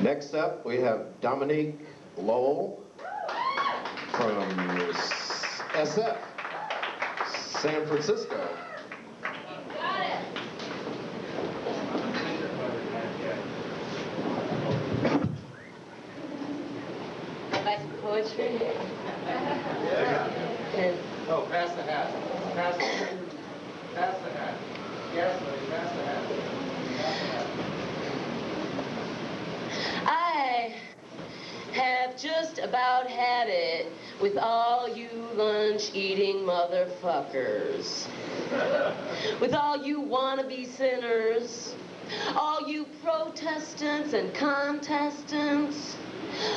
Next up, we have Dominque Lowell from SF, San Francisco. Got it. Like poetry. Oh, pass the hat. Pass the hat. Pass the hat. Yes, lady, pass the hat. Pass the hat. I have just about had it with all you lunch-eating motherfuckers. With all you wannabe sinners. All you protestants and contestants.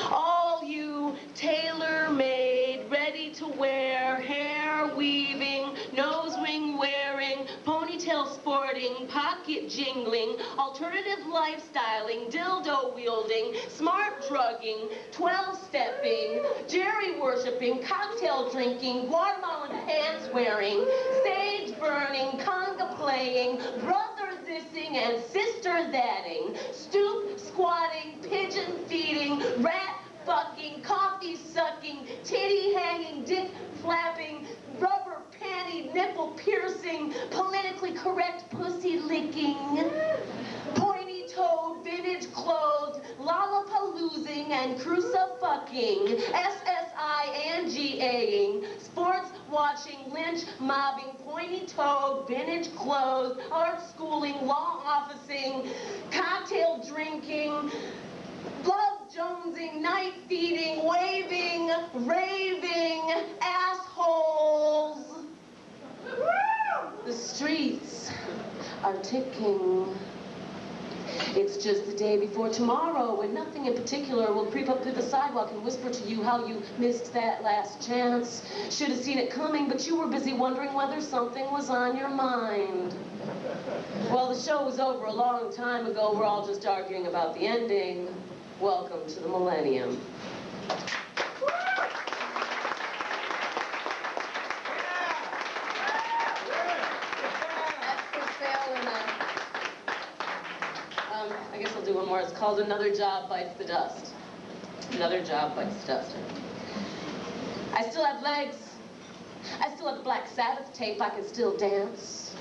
All you tailor-made, ready-to-wear, hair-weaving, nose-ring wearing, ponytail sporting, pocket jingling, alternative lifestyling, dildo wielding, smart drugging, 12-stepping, Jerry worshipping, cocktail drinking, Guatemalan pants wearing, sage burning, conga playing, brother thising and sister thatting, stoop squatting, pigeon feeding, rat fucking, coffee sucking, titty hanging, dick flapping, rubber panty, nipple piercing, politically correct pussy licking, pointy toed, vintage clothed, lollapaloozing and crucifucking, SSINGAing, sports watching, lynch mobbing, pointy toed, vintage clothed, art schooling, law officing, cocktail drinking, love jonesing, night feeding, waving, raving, assholes. The streets are ticking. It's just the day before tomorrow when nothing in particular will creep up through the sidewalk and whisper to you how you missed that last chance. Should have seen it coming, but you were busy wondering whether something was on your mind. Well, the show was over a long time ago. We're all just arguing about the ending. Welcome to the millennium. That's for sale in I guess I'll do one more. It's called Another Job Bites the Dust. Another Job Bites the Dust. I still have legs. I still have the Black Sabbath tape. I can still dance.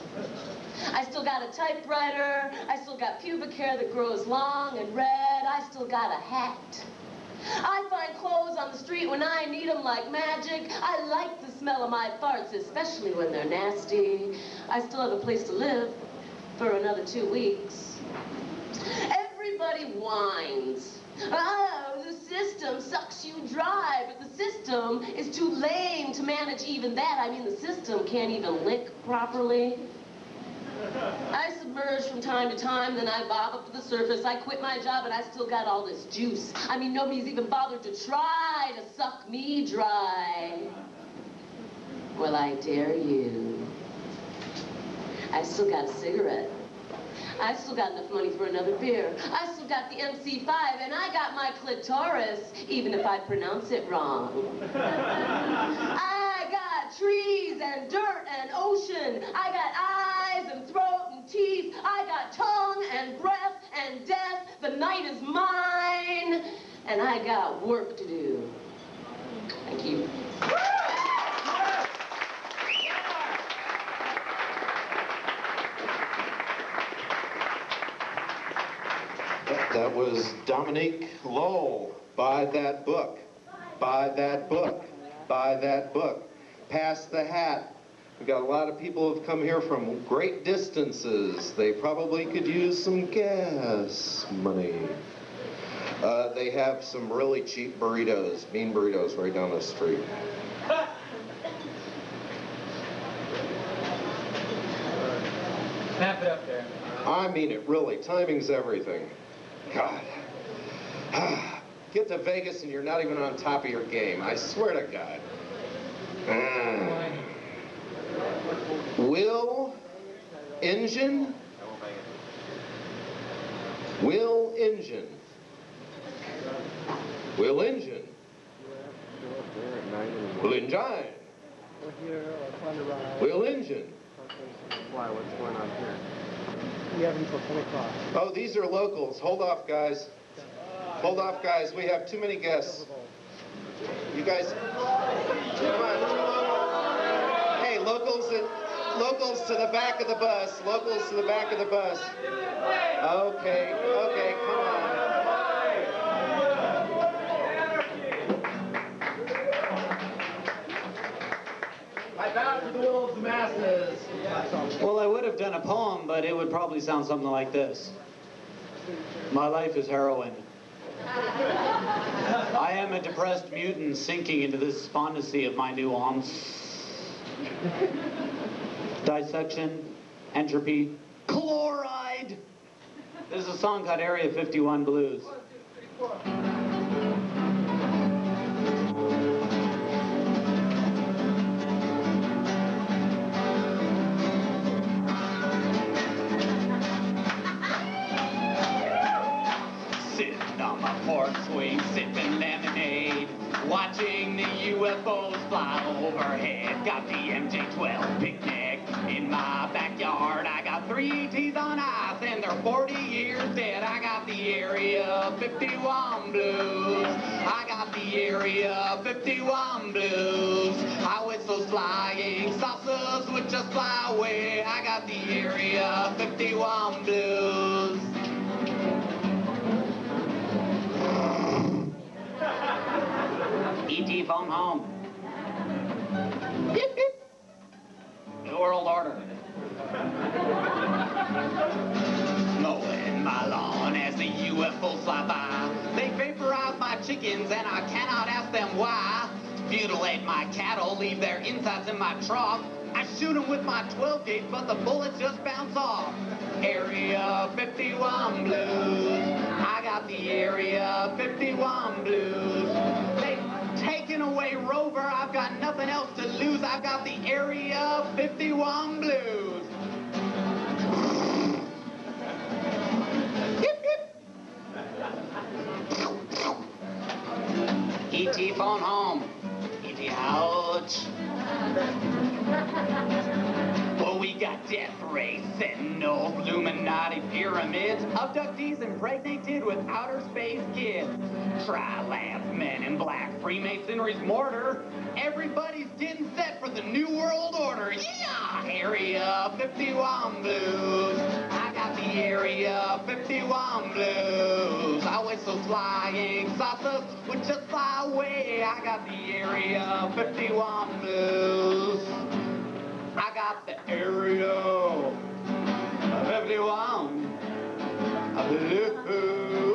I still got a typewriter. I still got pubic hair that grows long and red. I still got a hat. I find clothes on the street when I need them like magic. I like the smell of my farts, especially when they're nasty. I still have a place to live for another 2 weeks. Everybody whines. Oh, the system sucks you dry, but the system is too lame to manage even that. I mean, the system can't even lick properly. I submerge from time to time, then I bob up to the surface. I quit my job, and I still got all this juice. I mean, nobody's even bothered to try to suck me dry. Well, I dare you. I've still got a cigarette. I've still got enough money for another beer. I still got the MC5, and I got my clitoris, even if I pronounce it wrong. I got trees and dirt and ocean. I got eyes and throat and teeth. I got tongue and breath and death. The night is mine, and I got work to do. Thank you. That was Dominque Lowell. Buy that book. Buy that book. Buy that book. Pass the hat. We've got a lot of people who have come here from great distances. They probably could use some gas money. They have some really cheap burritos, bean burritos right down the street. Snap it up there. I mean it, really. Timing's everything. God. Get to Vegas and you're not even on top of your game. I swear to God. Will Engine? Will Engine. Will Engine. Will Engine. Will Engine. Why? What's going on here? We have until 10 o'clock. Oh, these are locals. Hold off, guys. Hold off, guys. We have too many guests. You guys, come on. Hey, locals to the back of the bus. Locals to the back of the bus. Okay, come on. I bow to the will of the masses. Well, I would have done a poem, but it would probably sound something like this. My life is heroin. I am a depressed mutant sinking into the despondency of my nuance. Dissection, entropy, chloride. This is a song called Area 51 Blues. Sitting on my porch swing, sipping lemonade, watching the UFOs fly overhead. Got the MJ-12 picnic in my backyard. I got 3 ETs on ice and they're 40 years dead. I got the Area 51 blues. I got the Area 51 blues. I whistle flying saucers would just fly away. I got the Area 51 blues. ET phone home. Beep, beep. New World Order. Mowing my lawn as the UFOs fly by. They vaporize my chickens and I cannot ask them why. Mutilate my cattle, leave their insides in my trough. I shoot them with my 12 gauge, but the bullets just bounce off. Area 51 blues. I got the Area 51 blues. They've taken away Rover. I've got nothing else to lose. I've got the Area 51 blues. Hip, hip. ET phone home. ET ouch. Well, we got death rays, sentinels, Illuminati pyramids, abductees impregnated with outer space kids, Tri-Labs, men in black, Freemasonry's mortar. Everybody's getting set for the New World Order. Yeah! Area 51 blues. I got the Area 51 blues. I whistle flying saucers would just fly away. I got the Area 51 blues. I got the Area 51 blues.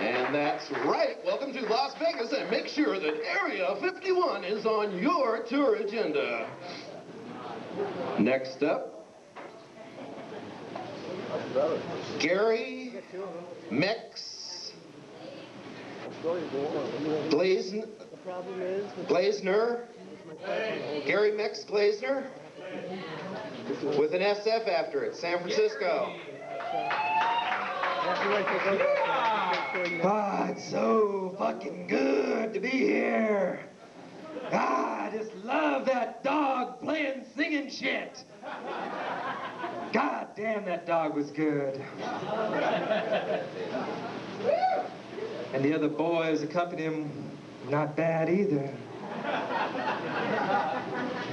And that's right. Welcome to Las Vegas, and make sure that Area 51 is on your tour agenda. Next up, Gary Mex Glazner. Gary Mex Glazner with an SF after it, San Francisco. Ah, it's so fucking good to be here. Ah, I just love that dog playing singing shit. God damn, that dog was good. And the other boys accompanying him, not bad either.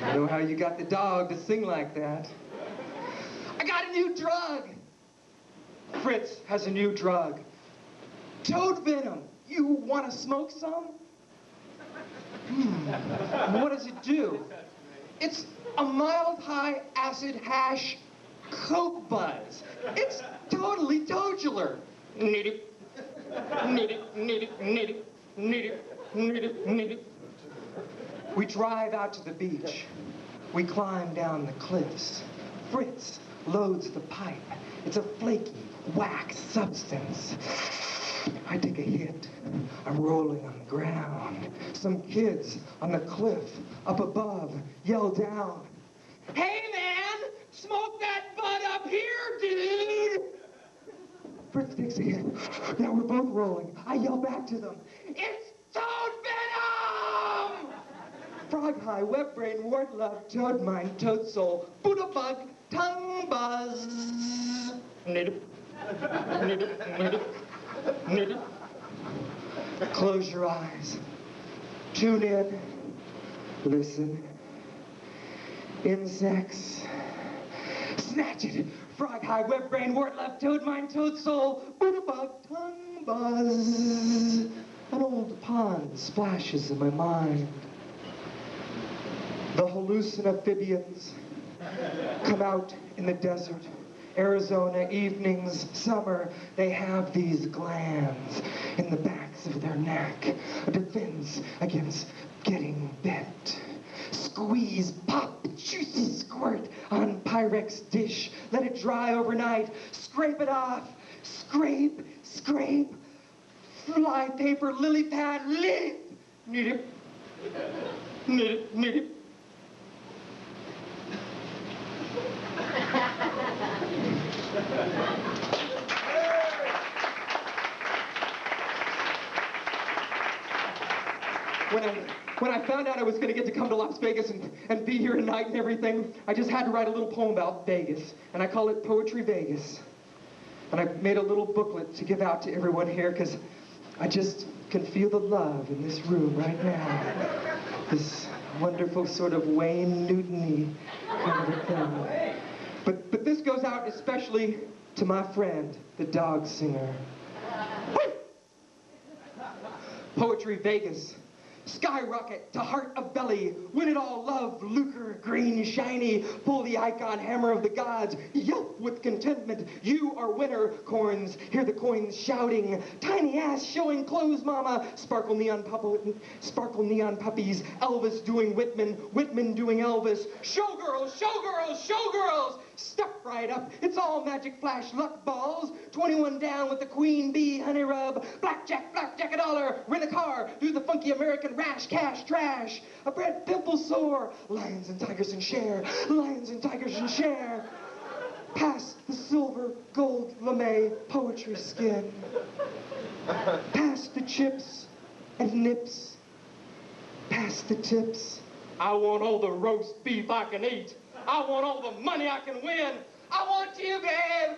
I know how you got the dog to sing like that. I got a new drug. Fritz has a new drug. Toad venom. You want to smoke some? What does it do? It's a mild high acid hash coke buzz. It's totally todular. Nitty, nitty, nitty, nitty, nitty, nitty, nitty. We drive out to the beach. We climb down the cliffs. Fritz loads the pipe. It's a flaky, wax substance. I take a hit. I'm rolling on the ground. Some kids on the cliff up above yell down, "Hey, man, smoke that bud up here, dude!" Fritz takes a hit. Now we're both rolling. I yell back to them, "It's toad venom!" Frog high, web brain, wart love, toad mind, toad soul, Buddha bug, tongue buzz. Nidip. Nidip. Nidip. Nidip. Close your eyes. Tune in. Listen. Insects. Snatch it. Frog high, web brain, wart love, toad mind, toad soul, Buddha bug, tongue buzz. An old pond splashes in my mind. The hallucinamphibians come out in the desert. Arizona evenings, summer, they have these glands in the backs of their neck, a defense against getting bit. Squeeze, pop, juicy squirt on Pyrex dish. Let it dry overnight. Scrape it off. Scrape, scrape. Fly paper, lily pad, leaf. Knit it. Knit it, knit it. When I found out I was going to get to come to Las Vegas and be here at night and everything, I just had to write a little poem about Vegas, and I call it Poetry Vegas. And I made a little booklet to give out to everyone here because I just can feel the love in this room right now. This wonderful sort of Wayne Newton-y kind of a thing. But this goes out especially to my friend, the dog singer. Poetry Vegas. Skyrocket to heart of belly, win it all love, lucre, green, shiny, pull the icon hammer of the gods, yelp with contentment, you are winner, corns, hear the coins shouting, tiny ass showing clothes, mama, sparkle neon puppies, Elvis doing Whitman, Whitman doing Elvis, showgirls, showgirls, showgirls, step right up, it's all magic flash luck balls, 21 down with the queen bee, honey rub, blackjack, a dollar, rent a car, do the funky American rash, cash, trash, a bread pimple sore, lions and tigers and share, lions and tigers and share, pass the silver, gold, lame, poetry skin, pass the chips and nips, pass the tips, I want all the roast beef I can eat, I want all the money I can win, I want you, babe.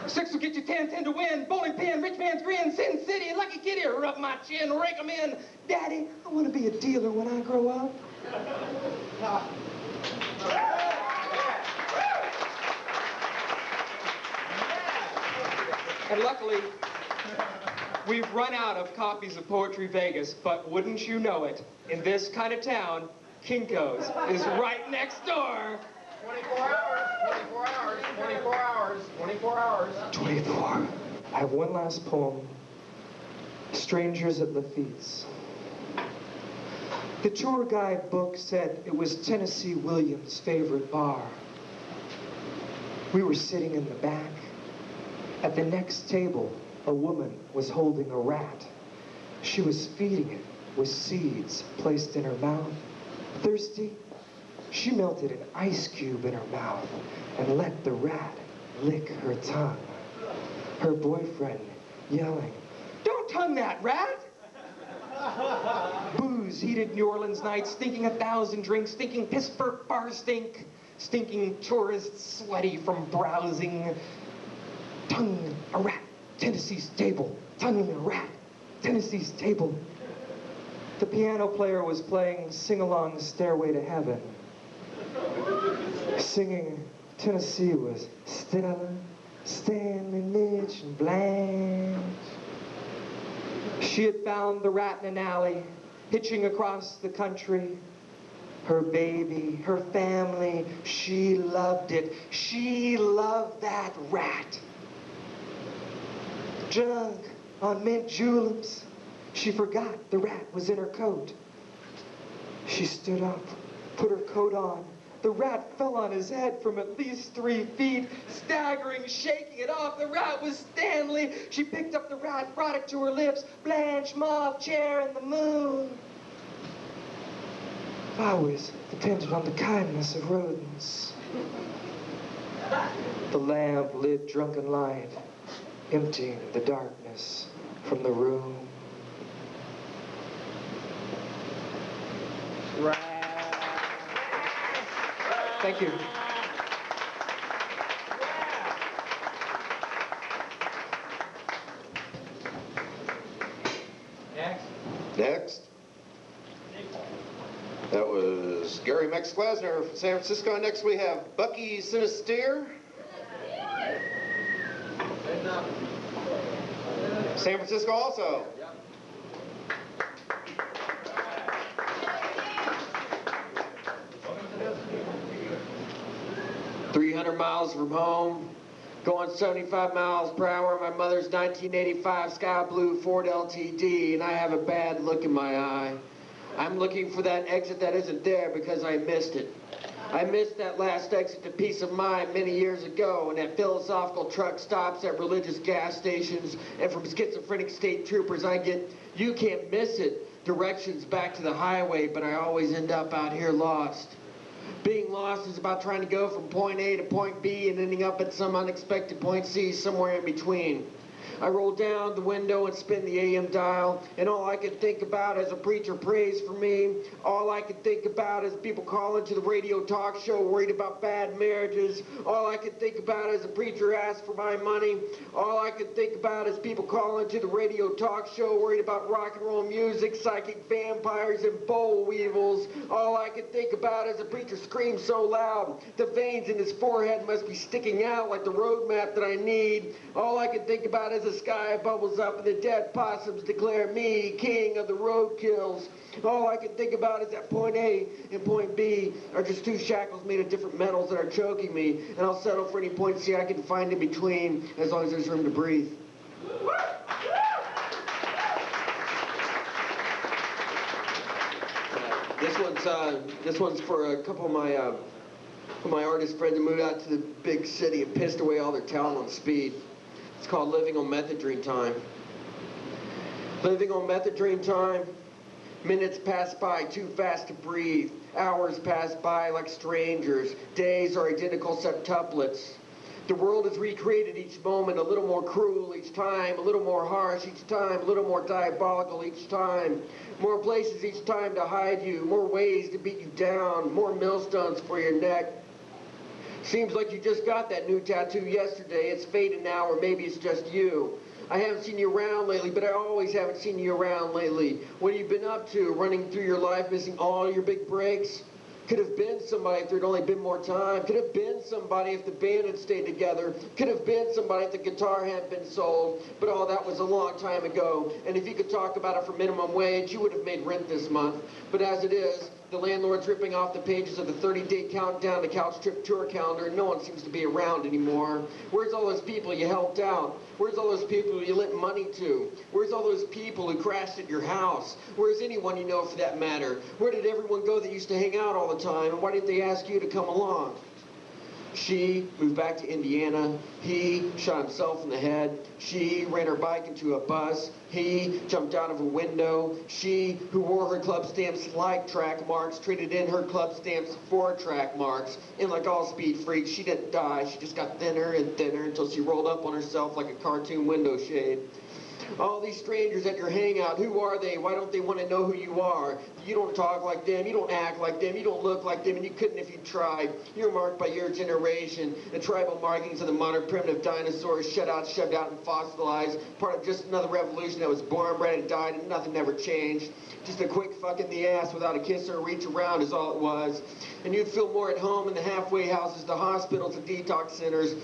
6 will get you 10, 10 to win. Bowling pin, rich man's grin, Sin City, Lucky Kitty, rub my chin, rake 'em in. Daddy, I want to be a dealer when I grow up. And luckily, we've run out of copies of Poetry Vegas, but wouldn't you know it, in this kind of town, Kinko's is right next door. 24 hours, 24 hours, 24 hours, 24 hours. 24. I have one last poem. Strangers at Lafitte's. The tour guide book said it was Tennessee Williams' favorite bar. We were sitting in the back. At the next table, a woman was holding a rat. She was feeding it with seeds placed in her mouth. Thirsty? She melted an ice cube in her mouth and let the rat lick her tongue. Her boyfriend yelling, "Don't tongue that rat!" Booze, heated New Orleans nights, stinking 1,000 drinks, stinking Pittsburgh bar stink, stinking tourists sweaty from browsing. Tongue a rat, Tennessee's table. Tonguing a rat, Tennessee's table. The piano player was playing Sing-Along Stairway to Heaven. Singing Tennessee was Stella, Stanley, Mitch, and Blanche. She had found the rat in an alley, hitching across the country. Her baby, her family, she loved it. She loved that rat. Drunk on mint juleps, she forgot the rat was in her coat. She stood up, put her coat on. The rat fell on his head from at least 3 feet, staggering, shaking it off. The rat was Stanley. She picked up the rat, brought it to her lips. Blanche, moth, chair, and the moon. Flowers depended on the kindness of rodents. The lamp lit drunken light, emptying the darkness from the room. Thank you. Next. That was Gary Mex Glazner from San Francisco. Next we have Bucky Sinister. San Francisco also. 300 miles from home, going 75 miles per hour in my mother's 1985 sky blue Ford LTD, and I have a bad look in my eye. I'm looking for that exit that isn't there because I missed it. I missed that last exit to peace of mind many years ago, and at philosophical truck stops at religious gas stations, and from schizophrenic state troopers I get, you can't miss it, directions back to the highway, but I always end up out here lost. Being lost is about trying to go from point A to point B and ending up at some unexpected point C somewhere in between. I roll down the window and spin the AM dial, and all I can think about as a preacher prays for me, all I can think about is people calling to the radio talk show worried about bad marriages, all I can think about is a preacher asks for my money, all I can think about is people calling to the radio talk show worried about rock and roll music, psychic vampires, and boll weevils, all I can think about is a preacher screams so loud, the veins in his forehead must be sticking out like the road map that I need, all I can think about is the sky bubbles up and the dead possums declare me king of the roadkills. All I can think about is that point A and point B are just two shackles made of different metals that are choking me, and I'll settle for any point C I can find in between as long as there's room to breathe. This one's for a couple of my artist friends who moved out to the big city and pissed away all their talent on speed. It's called Living on Method Dream Time. Living on Method Dream Time. Minutes pass by too fast to breathe. Hours pass by like strangers. Days are identical septuplets. The world is recreated each moment, a little more cruel each time, a little more harsh each time, a little more diabolical each time. More places each time to hide you, more ways to beat you down, more millstones for your neck. Seems like you just got that new tattoo yesterday. It's faded now, or maybe it's just you. I haven't seen you around lately, but I always haven't seen you around lately. What have you been up to? Running through your life, missing all your big breaks? Could have been somebody if there'd only been more time. Could have been somebody if the band had stayed together. Could have been somebody if the guitar hadn't been sold. But all that was a long time ago. And if you could talk about it for minimum wage, you would have made rent this month. But as it is, the landlord's ripping off the pages of the 30-day countdown to couch trip tour calendar, and no one seems to be around anymore. Where's all those people you helped out? Where's all those people you lent money to? Where's all those people who crashed at your house? Where's anyone you know for that matter? Where did everyone go that used to hang out all the time, and why didn't they ask you to come along? She moved back to Indiana. He shot himself in the head. She ran her bike into a bus. He jumped out of a window. She, who wore her club stamps like track marks, traded in her club stamps for track marks. And like all speed freaks, she didn't die. She just got thinner and thinner until she rolled up on herself like a cartoon window shade. All these strangers at your hangout, who are they? Why don't they want to know who you are? You don't talk like them, you don't act like them, you don't look like them, and you couldn't if you tried. You're marked by your generation, the tribal markings of the modern primitive dinosaurs, shut out, shoved out, and fossilized, part of just another revolution that was born, bred, and died, and nothing ever changed. Just a quick fuck in the ass without a kiss or a reach around is all it was. And you'd feel more at home in the halfway houses, the hospitals, and detox centers,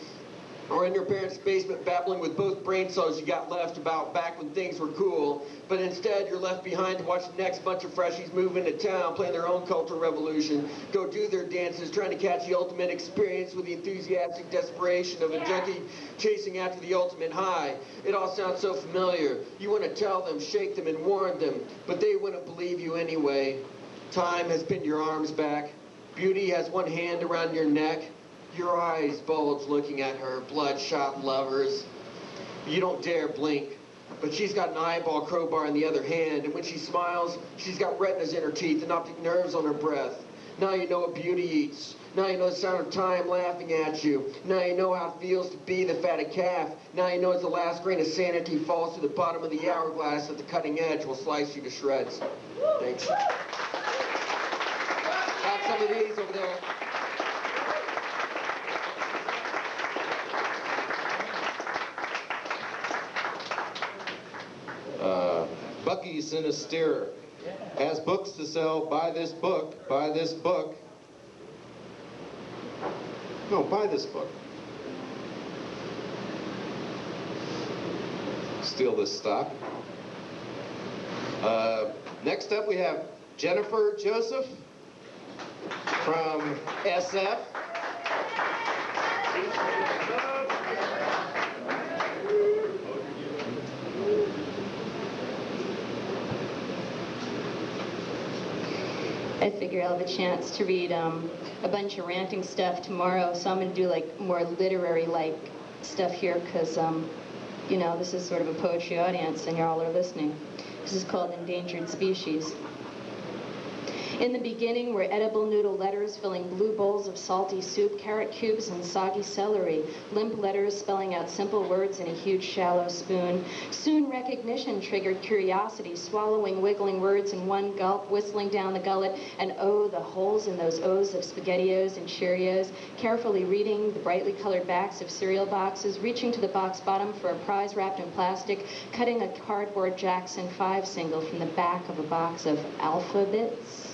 or in your parents' basement babbling with both brain cells you got left about back when things were cool. But instead, you're left behind to watch the next bunch of freshies move into town, playing their own cultural revolution, go do their dances, trying to catch the ultimate experience with the enthusiastic desperation of a junkie chasing after the ultimate high. It all sounds so familiar. You want to tell them, shake them, and warn them, but they wouldn't believe you anyway. Time has pinned your arms back. Beauty has one hand around your neck. Your eyes bulge looking at her bloodshot lovers. You don't dare blink, but she's got an eyeball crowbar in the other hand, and when she smiles, she's got retinas in her teeth and optic nerves on her breath. Now you know what beauty eats. Now you know the sound of time laughing at you. Now you know how it feels to be the fatted calf. Now you know as the last grain of sanity falls to the bottom of the hourglass that the cutting edge will slice you to shreds. Thanks. Got some of these over there. Bucky Sinister has books to sell. Buy this book. Buy this book. No, buy this book. Steal this stock. Next up we have Jennifer Joseph from SF. I figure I'll have a chance to read a bunch of ranting stuff tomorrow, so I'm going to do like more literary-like stuff here because, you know, this is sort of a poetry audience and y'all are listening. This is called Endangered Species. In the beginning were edible noodle letters filling blue bowls of salty soup, carrot cubes, and soggy celery, limp letters spelling out simple words in a huge shallow spoon. Soon recognition triggered curiosity, swallowing wiggling words in one gulp, whistling down the gullet, and oh, the holes in those O's of SpaghettiOs and Cheerios, carefully reading the brightly colored backs of cereal boxes, reaching to the box bottom for a prize wrapped in plastic, cutting a cardboard Jackson 5 single from the back of a box of alphabets.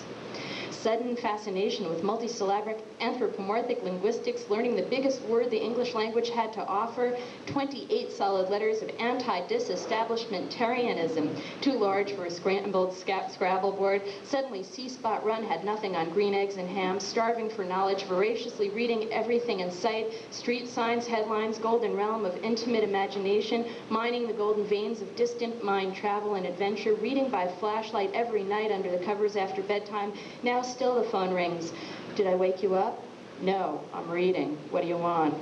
Sudden fascination with multisyllabic anthropomorphic linguistics, learning the biggest word the English language had to offer, 28 solid letters of anti-disestablishmentarianism, too large for a scrambled Scrabble board. Suddenly C-Spot Run had nothing on green eggs and ham, starving for knowledge, voraciously reading everything in sight, street signs, headlines, golden realm of intimate imagination, mining the golden veins of distant mind travel and adventure, reading by flashlight every night under the covers after bedtime. Now still the phone rings. Did I wake you up? No, I'm reading. What do you want?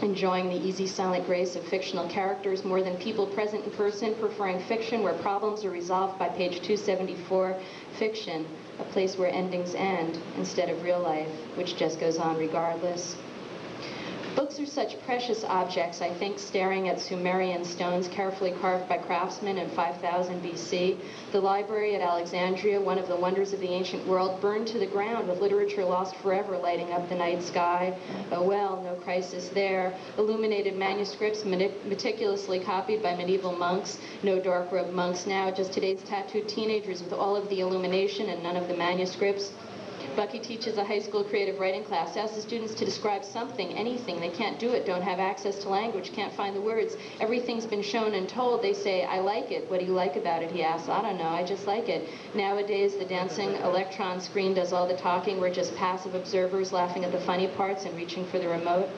Enjoying the easy silent grace of fictional characters more than people present in person, preferring fiction where problems are resolved by page 274. Fiction, a place where endings end instead of real life, which just goes on regardless. Books are such precious objects, I think, staring at Sumerian stones carefully carved by craftsmen in 5000 BC. The library at Alexandria, one of the wonders of the ancient world, burned to the ground with literature lost forever lighting up the night sky. Oh well, no crisis there. Illuminated manuscripts meticulously copied by medieval monks. No dark-robed monks now, just today's tattooed teenagers with all of the illumination and none of the manuscripts. Bucky teaches a high school creative writing class, asks the students to describe something, anything. They can't do it, don't have access to language, can't find the words. Everything's been shown and told. They say, I like it. What do you like about it? He asks. I don't know, I just like it. Nowadays, the dancing electron screen does all the talking. We're just passive observers laughing at the funny parts and reaching for the remote.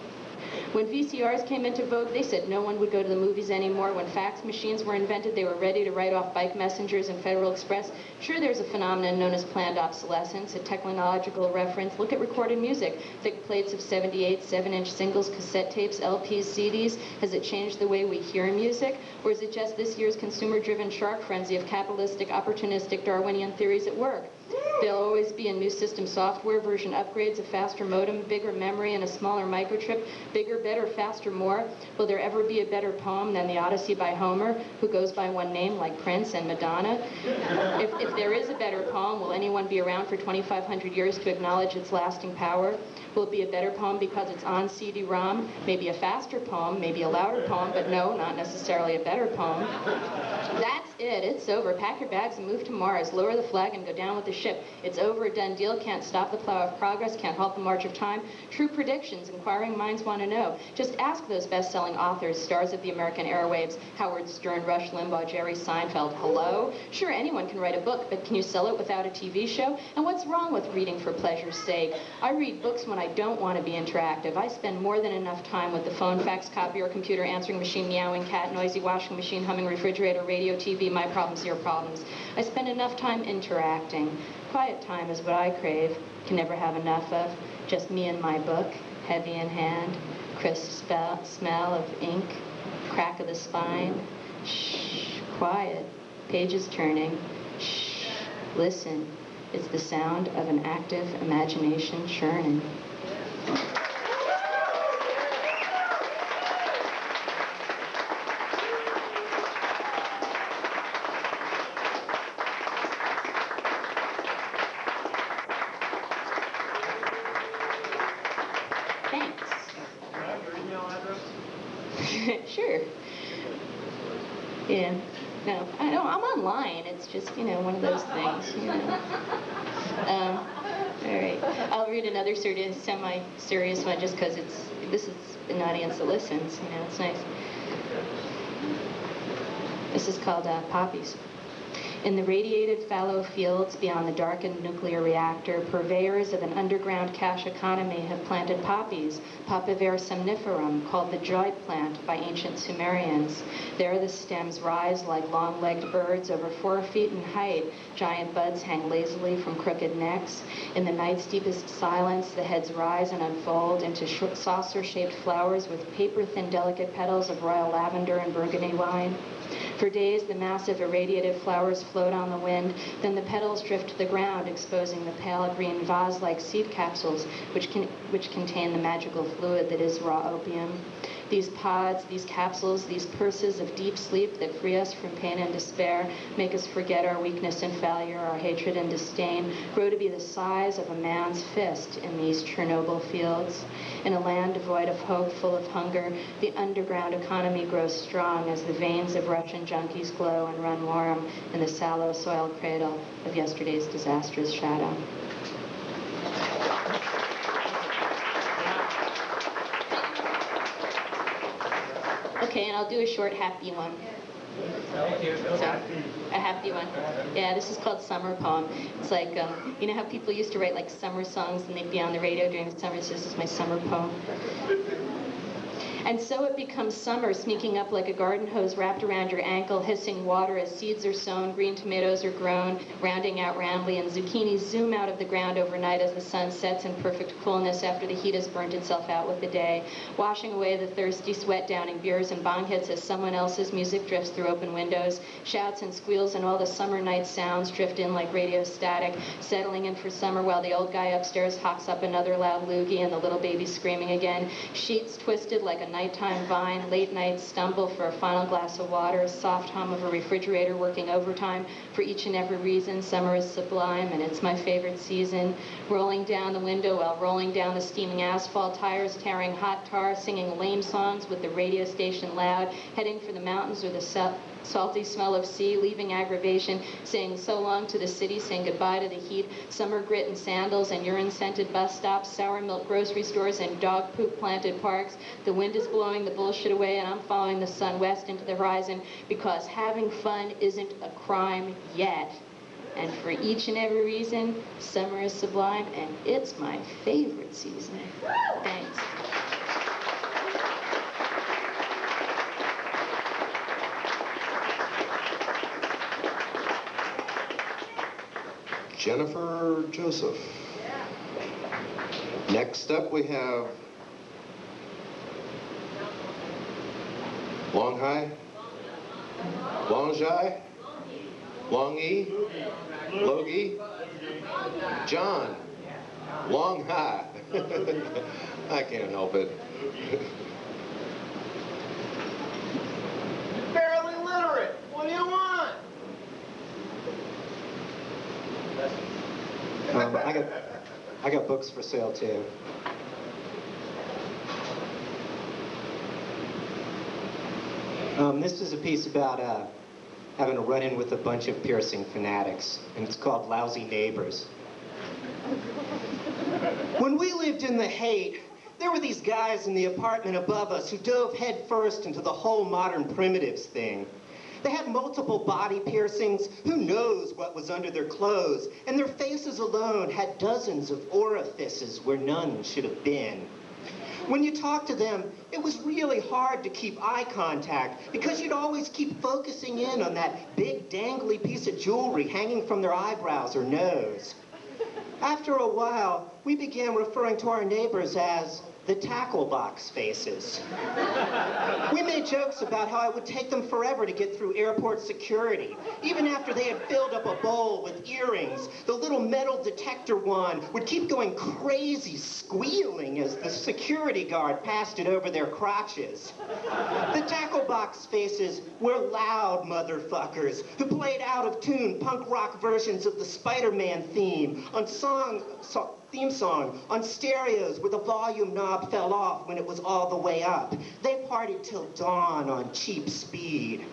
When VCRs came into vogue, they said no one would go to the movies anymore. When fax machines were invented, they were ready to write off bike messengers and Federal Express. Sure, there's a phenomenon known as planned obsolescence, a technological reference. Look at recorded music. Thick plates of 78, 7-inch singles, cassette tapes, LPs, CDs. Has it changed the way we hear music? Or is it just this year's consumer-driven shark frenzy of capitalistic, opportunistic, Darwinian theories at work? There'll always be a new system software, version upgrades, a faster modem, bigger memory, and a smaller microchip. Bigger, better, faster, more. Will there ever be a better poem than the Odyssey by Homer, who goes by one name like Prince and Madonna? If there is a better poem, will anyone be around for 2,500 years to acknowledge its lasting power? Will it be a better poem because it's on CD-ROM? Maybe a faster poem, maybe a louder poem, but no, not necessarily a better poem. That's it. It's over. Pack your bags and move to Mars. Lower the flag and go down with the ship. It's over, a done deal. Can't stop the plow of progress. Can't halt the march of time. True predictions. Inquiring minds want to know. Just ask those best-selling authors, stars of the American airwaves, Howard Stern, Rush Limbaugh, Jerry Seinfeld. Hello? Sure, anyone can write a book, but can you sell it without a TV show? And what's wrong with reading for pleasure's sake? I read books when I don't want to be interactive. I spend more than enough time with the phone, fax, copier, computer, answering machine, meowing cat, noisy washing machine, humming refrigerator, radio, TV, my problems, your problems. I spend enough time interacting. Quiet time is what I crave, can never have enough of. Just me and my book, heavy in hand, crisp smell of ink, crack of the spine. Shh, quiet, pages turning. Shh, listen. It's the sound of an active imagination churning. Yeah. No, I know, I'm online. It's just, you know, one of those things, you know. All right. I'll read another sort of semi-serious one just because this is an audience that listens, you know, it's nice. This is called Poppies. In the radiated fallow fields beyond the darkened nuclear reactor, purveyors of an underground cash economy have planted poppies, Papaver somniferum, called the joy plant by ancient Sumerians. There the stems rise like long-legged birds over 4 feet in height. Giant buds hang lazily from crooked necks. In the night's deepest silence, the heads rise and unfold into saucer-shaped flowers with paper-thin delicate petals of royal lavender and burgundy wine. For days, the massive irradiated flowers float on the wind, then the petals drift to the ground, exposing the pale green vase-like seed capsules, which contain the magical fluid that is raw opium. These pods, these capsules, these purses of deep sleep that free us from pain and despair, make us forget our weakness and failure, our hatred and disdain, grow to be the size of a man's fist in these Chernobyl fields. In a land devoid of hope, full of hunger, the underground economy grows strong as the veins of Russian junkies glow and run warm in the sallow soil cradle of yesterday's disastrous shadow. Okay, and I'll do a short happy one. So, a happy one. Yeah, this is called Summer Poem. It's like, you know how people used to write like summer songs and they'd be on the radio during the summer, so this is my summer poem. And so it becomes summer, sneaking up like a garden hose wrapped around your ankle, hissing water as seeds are sown, green tomatoes are grown, rounding out roundly, and zucchinis zoom out of the ground overnight as the sun sets in perfect coolness after the heat has burnt itself out with the day, washing away the thirsty, sweat-downing beers and bong hits as someone else's music drifts through open windows. Shouts and squeals and all the summer night sounds drift in like radio static, settling in for summer while the old guy upstairs hawks up another loud loogie and the little baby's screaming again. Sheets twisted like a nighttime vine, late nights stumble for a final glass of water, soft hum of a refrigerator working overtime for each and every reason. Summer is sublime and it's my favorite season. Rolling down the window while rolling down the steaming asphalt, tires tearing hot tar, singing lame songs with the radio station loud, heading for the mountains or the salty smell of sea, leaving aggravation, saying so long to the city, saying goodbye to the heat, summer grit and sandals and urine-scented bus stops, sour milk grocery stores and dog poop planted parks. The wind is blowing the bullshit away and I'm following the sun west into the horizon because having fun isn't a crime yet. And for each and every reason, summer is sublime and it's my favorite season. Thanks. Jennifer Joseph. Next up we have Longhi, Longhi, Longhi, Longhi, Jon Longhi. I can't help it. Barely literate. What do you want? I got books for sale too. This is a piece about having a run-in with a bunch of piercing fanatics, and it's called Lousy Neighbors. When we lived in the Haight, there were these guys in the apartment above us who dove headfirst into the whole modern primitives thing. They had multiple body piercings, who knows what was under their clothes, and their faces alone had dozens of orifices where none should have been. When you talked to them, it was really hard to keep eye contact because you'd always keep focusing in on that big dangly piece of jewelry hanging from their eyebrows or nose. After a while, we began referring to our neighbors as the tackle box faces. We made jokes about how I would take them forever to get through airport security. Even after they had filled up a bowl with earrings, the little metal detector wand would keep going crazy, squealing as the security guard passed it over their crotches. The tackle box faces were loud motherfuckers who played out-of-tune punk rock versions of the Spider-Man theme on theme song on stereos where the volume knob fell off when it was all the way up. They partied till dawn on cheap speed.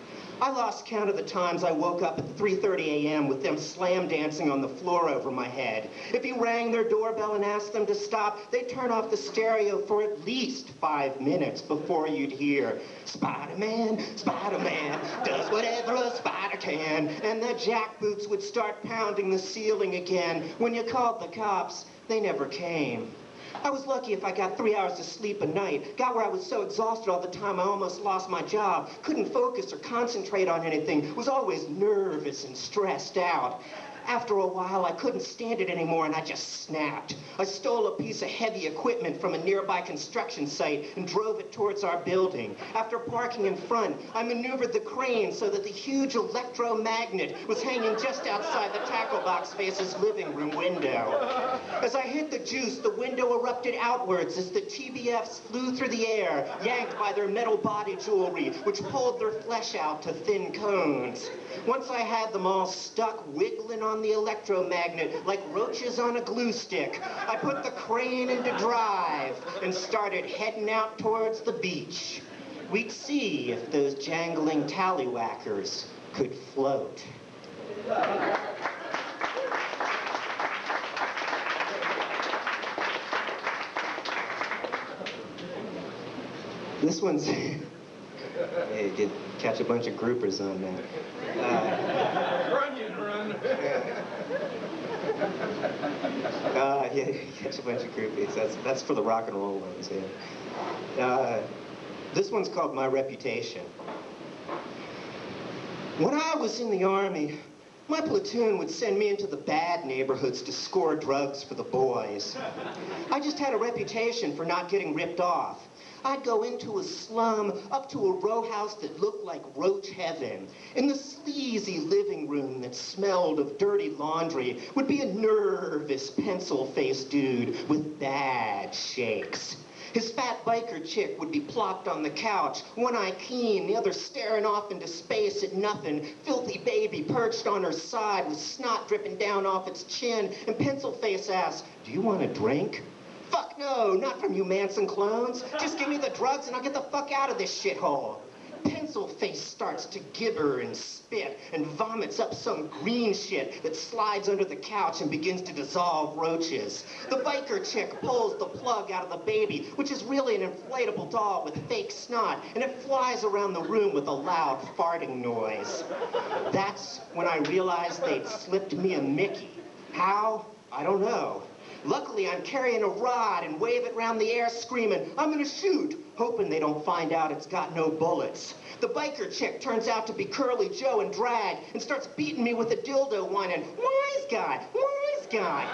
I lost count of the times I woke up at 3:30 a.m. with them slam dancing on the floor over my head. If you rang their doorbell and asked them to stop, they'd turn off the stereo for at least 5 minutes before you'd hear, Spider-Man, Spider-Man, does whatever a spider can. And the jackboots would start pounding the ceiling again. When you called the cops, they never came. I was lucky if I got 3 hours of sleep a night. Got where I was so exhausted all the time I almost lost my job. Couldn't focus or concentrate on anything. Was always nervous and stressed out. After a while, I couldn't stand it anymore, and I just snapped. I stole a piece of heavy equipment from a nearby construction site and drove it towards our building. After parking in front, I maneuvered the crane so that the huge electromagnet was hanging just outside the tackle box face's living room window. As I hit the juice, the window erupted outwards as the TBFs flew through the air, yanked by their metal body jewelry, which pulled their flesh out to thin cones. Once I had them all stuck, wiggling on the electromagnet like roaches on a glue stick, I put the crane into drive and started heading out towards the beach. We'd see if those jangling tallywhackers could float. This one's... Hey, catch a bunch of groupers on that. Run, you run. Yeah, catch a bunch of groupies. That's for the rock and roll ones, yeah. This one's called My Reputation. When I was in the Army, my platoon would send me into the bad neighborhoods to score drugs for the boys. I just had a reputation for not getting ripped off. I'd go into a slum, up to a row house that looked like roach heaven. In the sleazy living room that smelled of dirty laundry would be a nervous, pencil-faced dude with bad shakes. His fat biker chick would be plopped on the couch, one eye keen, the other staring off into space at nothing. Filthy baby perched on her side with snot dripping down off its chin, and pencil-face asked, "Do you want a drink?" Fuck no, not from you Manson clones. Just give me the drugs and I'll get the fuck out of this shithole. Pencil Face starts to gibber and spit and vomits up some green shit that slides under the couch and begins to dissolve roaches. The biker chick pulls the plug out of the baby, which is really an inflatable doll with fake snot, and it flies around the room with a loud farting noise. That's when I realized they'd slipped me a Mickey. How? I don't know. Luckily, I'm carrying a rod and wave it around the air screaming, "I'm gonna shoot," hoping they don't find out it's got no bullets. The biker chick turns out to be Curly Joe in drag and starts beating me with a dildo whining, "Wise guy, wise guy."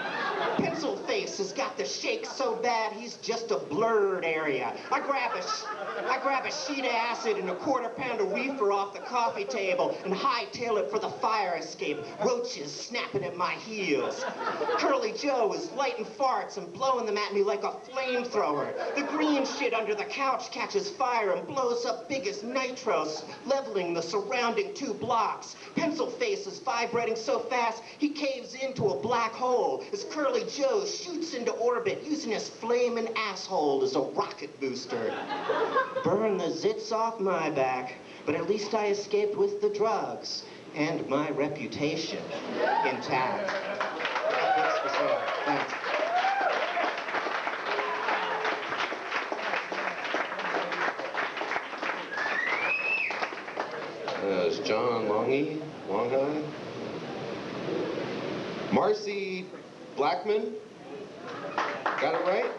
Pencil Face has got the shake so bad he's just a blurred area. I grab a sheet of acid and a quarter-pound of reefer off the coffee table and hightail it for the fire escape, roaches snapping at my heels. Curly Joe is lighting farts and blowing them at me like a flamethrower. The green shit under the couch catches fire and blows up big as nitros, leveling the surrounding 2 blocks. Pencil Face is vibrating so fast he caves into a black hole as Curly Joe shoots into orbit using his flaming asshole as a rocket booster. Burn the zits off my back, but at least I escaped with the drugs and my reputation intact. Thanks for saying. Thanks. It's Jon Longhi. Marci Blackman. Got it right?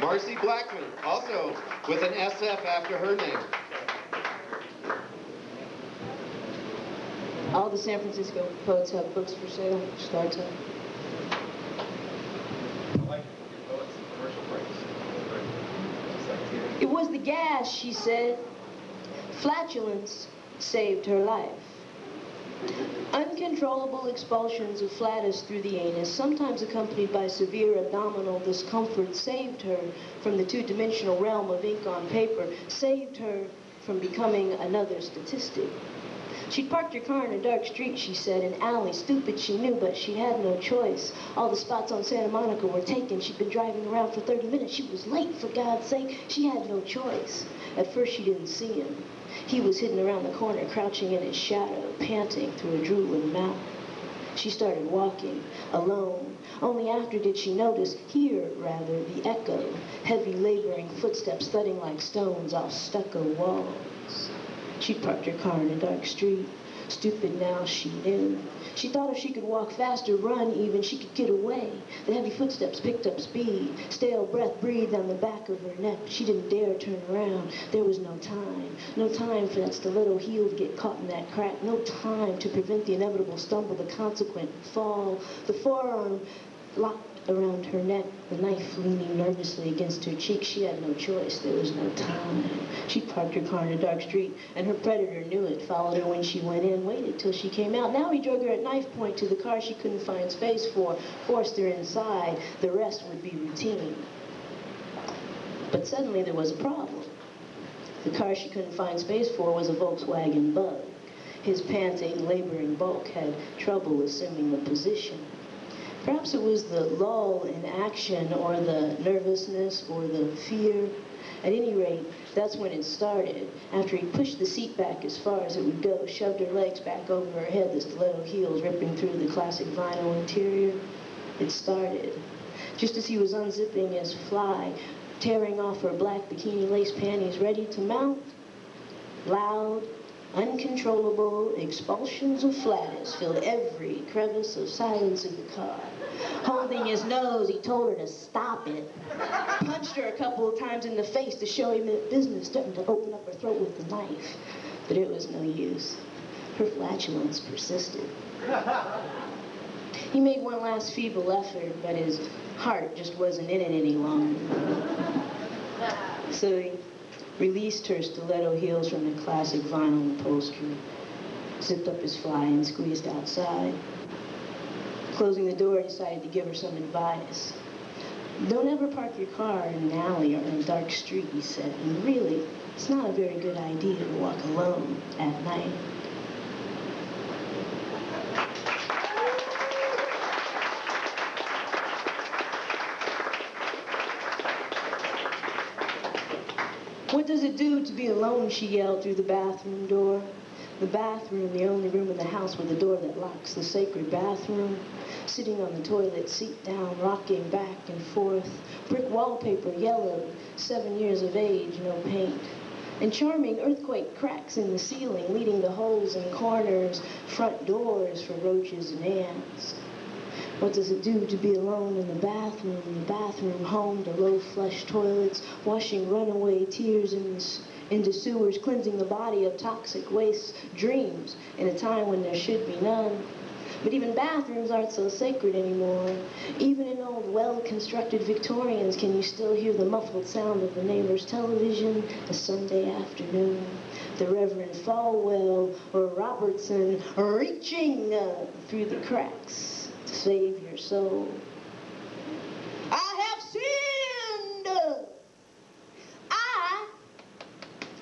Marci Blackman, also with an SF after her name. All the San Francisco poets have books for sale. Starts up. It was the gas, she said. Flatulence saved her life. Uncontrollable expulsions of flatus through the anus, sometimes accompanied by severe abdominal discomfort, saved her from the 2-dimensional realm of ink on paper, saved her from becoming another statistic. She'd parked her car in a dark street, she said, an alley. Stupid, she knew, but she had no choice. All the spots on Santa Monica were taken. She'd been driving around for 30 minutes. She was late, for God's sake. She had no choice. At first, she didn't see him. He was hidden around the corner, crouching in his shadow, panting through a drooling mouth. She started walking, alone. Only after did she hear the echo, heavy laboring footsteps thudding like stones off stucco walls. She'd parked her car in a dark street. Stupid now, she knew. She thought if she could walk faster, run even, she could get away. The heavy footsteps picked up speed. Stale breath breathed down the back of her neck. She didn't dare turn around. There was no time. No time for that stiletto heel to get caught in that crack. No time to prevent the inevitable stumble, the consequent fall. The forearm locked around her neck, the knife leaning nervously against her cheek. She had no choice. There was no time. She parked her car in a dark street, and her predator knew it, followed her when she went in, waited till she came out. Now he drug her at knife point to the car she couldn't find space for, forced her inside. The rest would be routine. But suddenly there was a problem. The car she couldn't find space for was a Volkswagen Bug. His panting, laboring bulk had trouble assuming the position. Perhaps it was the lull in action, or the nervousness, or the fear. At any rate, that's when it started. After he pushed the seat back as far as it would go, shoved her legs back over her head, the stiletto heels ripping through the classic vinyl interior, it started. Just as he was unzipping his fly, tearing off her black bikini lace panties, ready to mount, loud, uncontrollable expulsions of flatus filled every crevice of silence in the car. Holding his nose, he told her to stop it. Punched her a couple of times in the face to show him that business, starting to open up her throat with the knife. But it was no use. Her flatulence persisted. He made one last feeble effort, but his heart just wasn't in it any longer. So he released her stiletto heels from the classic vinyl upholstery, zipped up his fly and squeezed outside. Closing the door, he decided to give her some advice. Don't ever park your car in an alley or in a dark street, he said. And really, it's not a very good idea to walk alone at night. What does it do to be alone, she yelled through the bathroom door. The bathroom, the only room in the house with a door that locks, the sacred bathroom. Sitting on the toilet seat down, rocking back and forth. Brick wallpaper, yellowed, 7 years of age, no paint. And charming earthquake cracks in the ceiling, leading to holes in corners, front doors for roaches and ants. What does it do to be alone in the bathroom home to low flush toilets, washing runaway tears into sewers, cleansing the body of toxic waste, dreams in a time when there should be none. But even bathrooms aren't so sacred anymore. Even in old, well-constructed Victorians, can you still hear the muffled sound of the neighbor's television a Sunday afternoon? The Reverend Falwell or Robertson reaching through the cracks to save your soul. I have sinned! I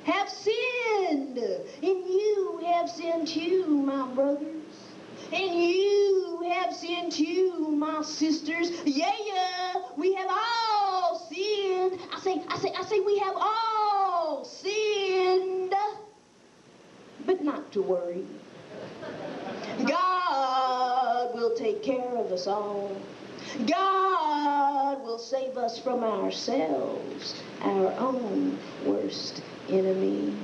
have sinned! And you have sinned too, my brothers. And you have sinned too, my sisters. Yeah, we have all sinned. I say we have all sinned. But not to worry. God will take care of us all. God will save us from ourselves, our own worst enemy.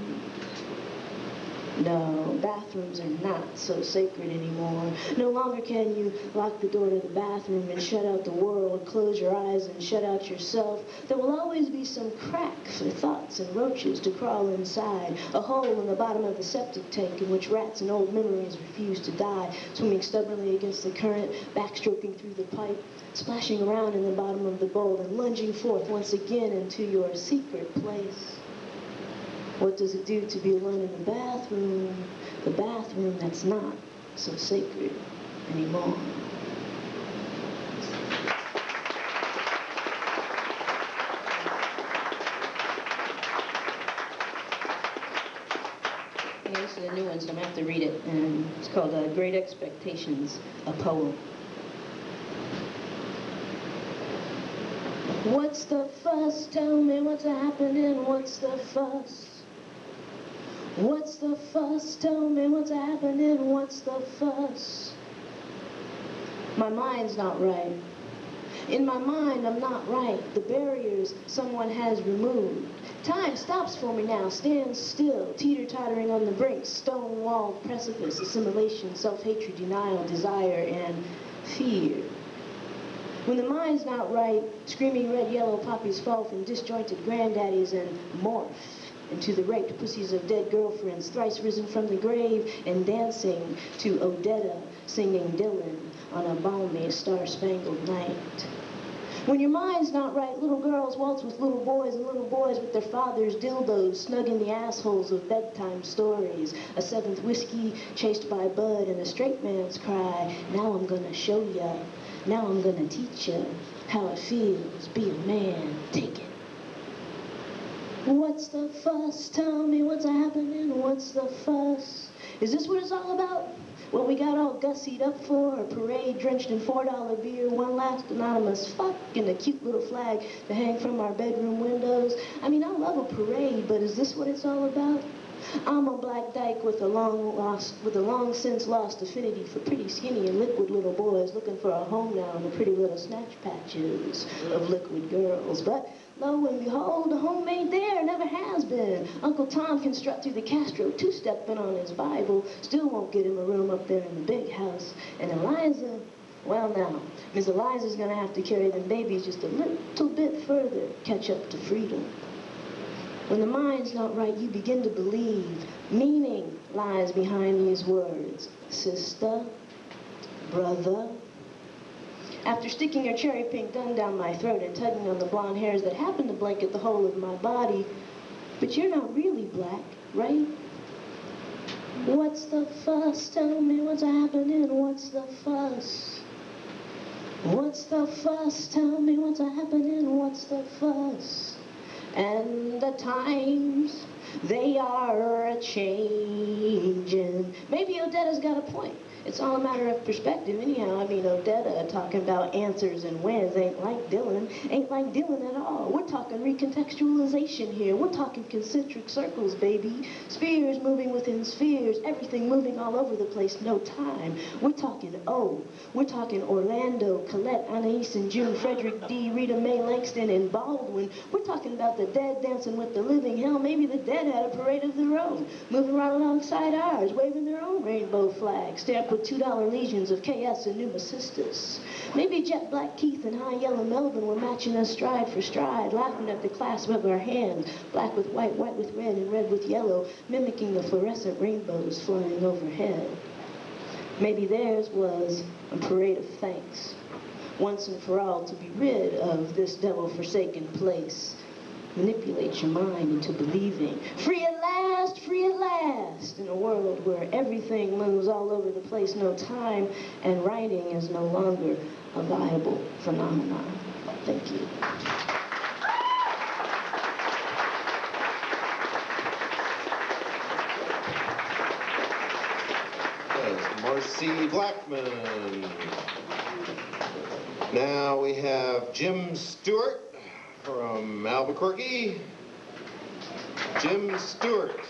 No, bathrooms are not so sacred anymore. No longer can you lock the door to the bathroom and shut out the world, close your eyes and shut out yourself. There will always be some crack for thoughts and roaches to crawl inside, a hole in the bottom of the septic tank in which rats and old memories refuse to die, swimming stubbornly against the current, backstroking through the pipe, splashing around in the bottom of the bowl and lunging forth once again into your secret place. What does it do to be alone in the bathroom that's not so sacred anymore? Okay, this is a new one, so I'm going to have to read it. It's called Great Expectations, a Poem. What's the fuss? Tell me what's happening. What's the fuss? What's the fuss? Tell me what's happening. What's the fuss? My mind's not right. In my mind, I'm not right. The barriers someone has removed. Time stops for me now, stands still, teeter-tottering on the brink, stone-walled precipice, assimilation, self-hatred, denial, desire, and fear. When the mind's not right, screaming red, yellow poppies fall from disjointed granddaddies and morph into the raped pussies of dead girlfriends, thrice risen from the grave, and dancing to Odetta, singing Dylan on a balmy, star-spangled night. When your mind's not right, little girls waltz with little boys, and little boys with their fathers' dildos, snug in the assholes of bedtime stories. A seventh whiskey chased by Bud, and a straight man's cry, now I'm gonna show ya, now I'm gonna teach ya how it feels, be a man, take it. What's the fuss? Tell me what's happening, what's the fuss? Is this what it's all about? What we got all gussied up for? A parade drenched in $4 beer, one last anonymous fuck, and a cute little flag to hang from our bedroom windows. I mean, I love a parade, but is this what it's all about? I'm a black dyke with a long since lost affinity for pretty skinny and liquid little boys looking for a home now in the pretty little snatch patches of liquid girls. But lo and behold, the home ain't there, never has been. Uncle Tom can strut through the Castro, two-stepping on his Bible, still won't get him a room up there in the big house. And Eliza, well now, Miss Eliza's gonna have to carry them babies just a little bit further, catch up to freedom. When the mind's not right, you begin to believe meaning lies behind these words. Sister, brother. After sticking your cherry pink gun down my throat and tugging on the blonde hairs that happen to blanket the whole of my body, but you're not really black, right? What's the fuss? Tell me what's happening, what's the fuss? What's the fuss? Tell me what's happening, what's the fuss? And the times, they are a-changin'. Maybe Odetta's got a point. It's all a matter of perspective anyhow. I mean, Odetta talking about answers and wins ain't like Dylan at all. We're talking recontextualization here. We're talking concentric circles, baby. Spheres moving within spheres, everything moving all over the place, no time. We're talking we're talking Orlando, Colette, Anais and June, Frederick D, Rita Mae Langston and Baldwin. We're talking about the dead dancing with the living. Hell, maybe the dead had a parade of their own, moving right alongside ours, waving their own rainbow flag, stamped with $2 legions of KS and Pneumocystis. Maybe jet black Keith and high yellow Melvin were matching us stride for stride, laughing at the clasp of our hands, black with white, white with red, and red with yellow, mimicking the fluorescent rainbows flying overhead. Maybe theirs was a parade of thanks, once and for all to be rid of this devil-forsaken place. Manipulate your mind into believing, free at last, in a world where everything moves all over the place, no time, and writing is no longer a viable phenomenon. Thank you. Marci Blackman. Now we have Jim Stewart from Albuquerque. Jim Stewart.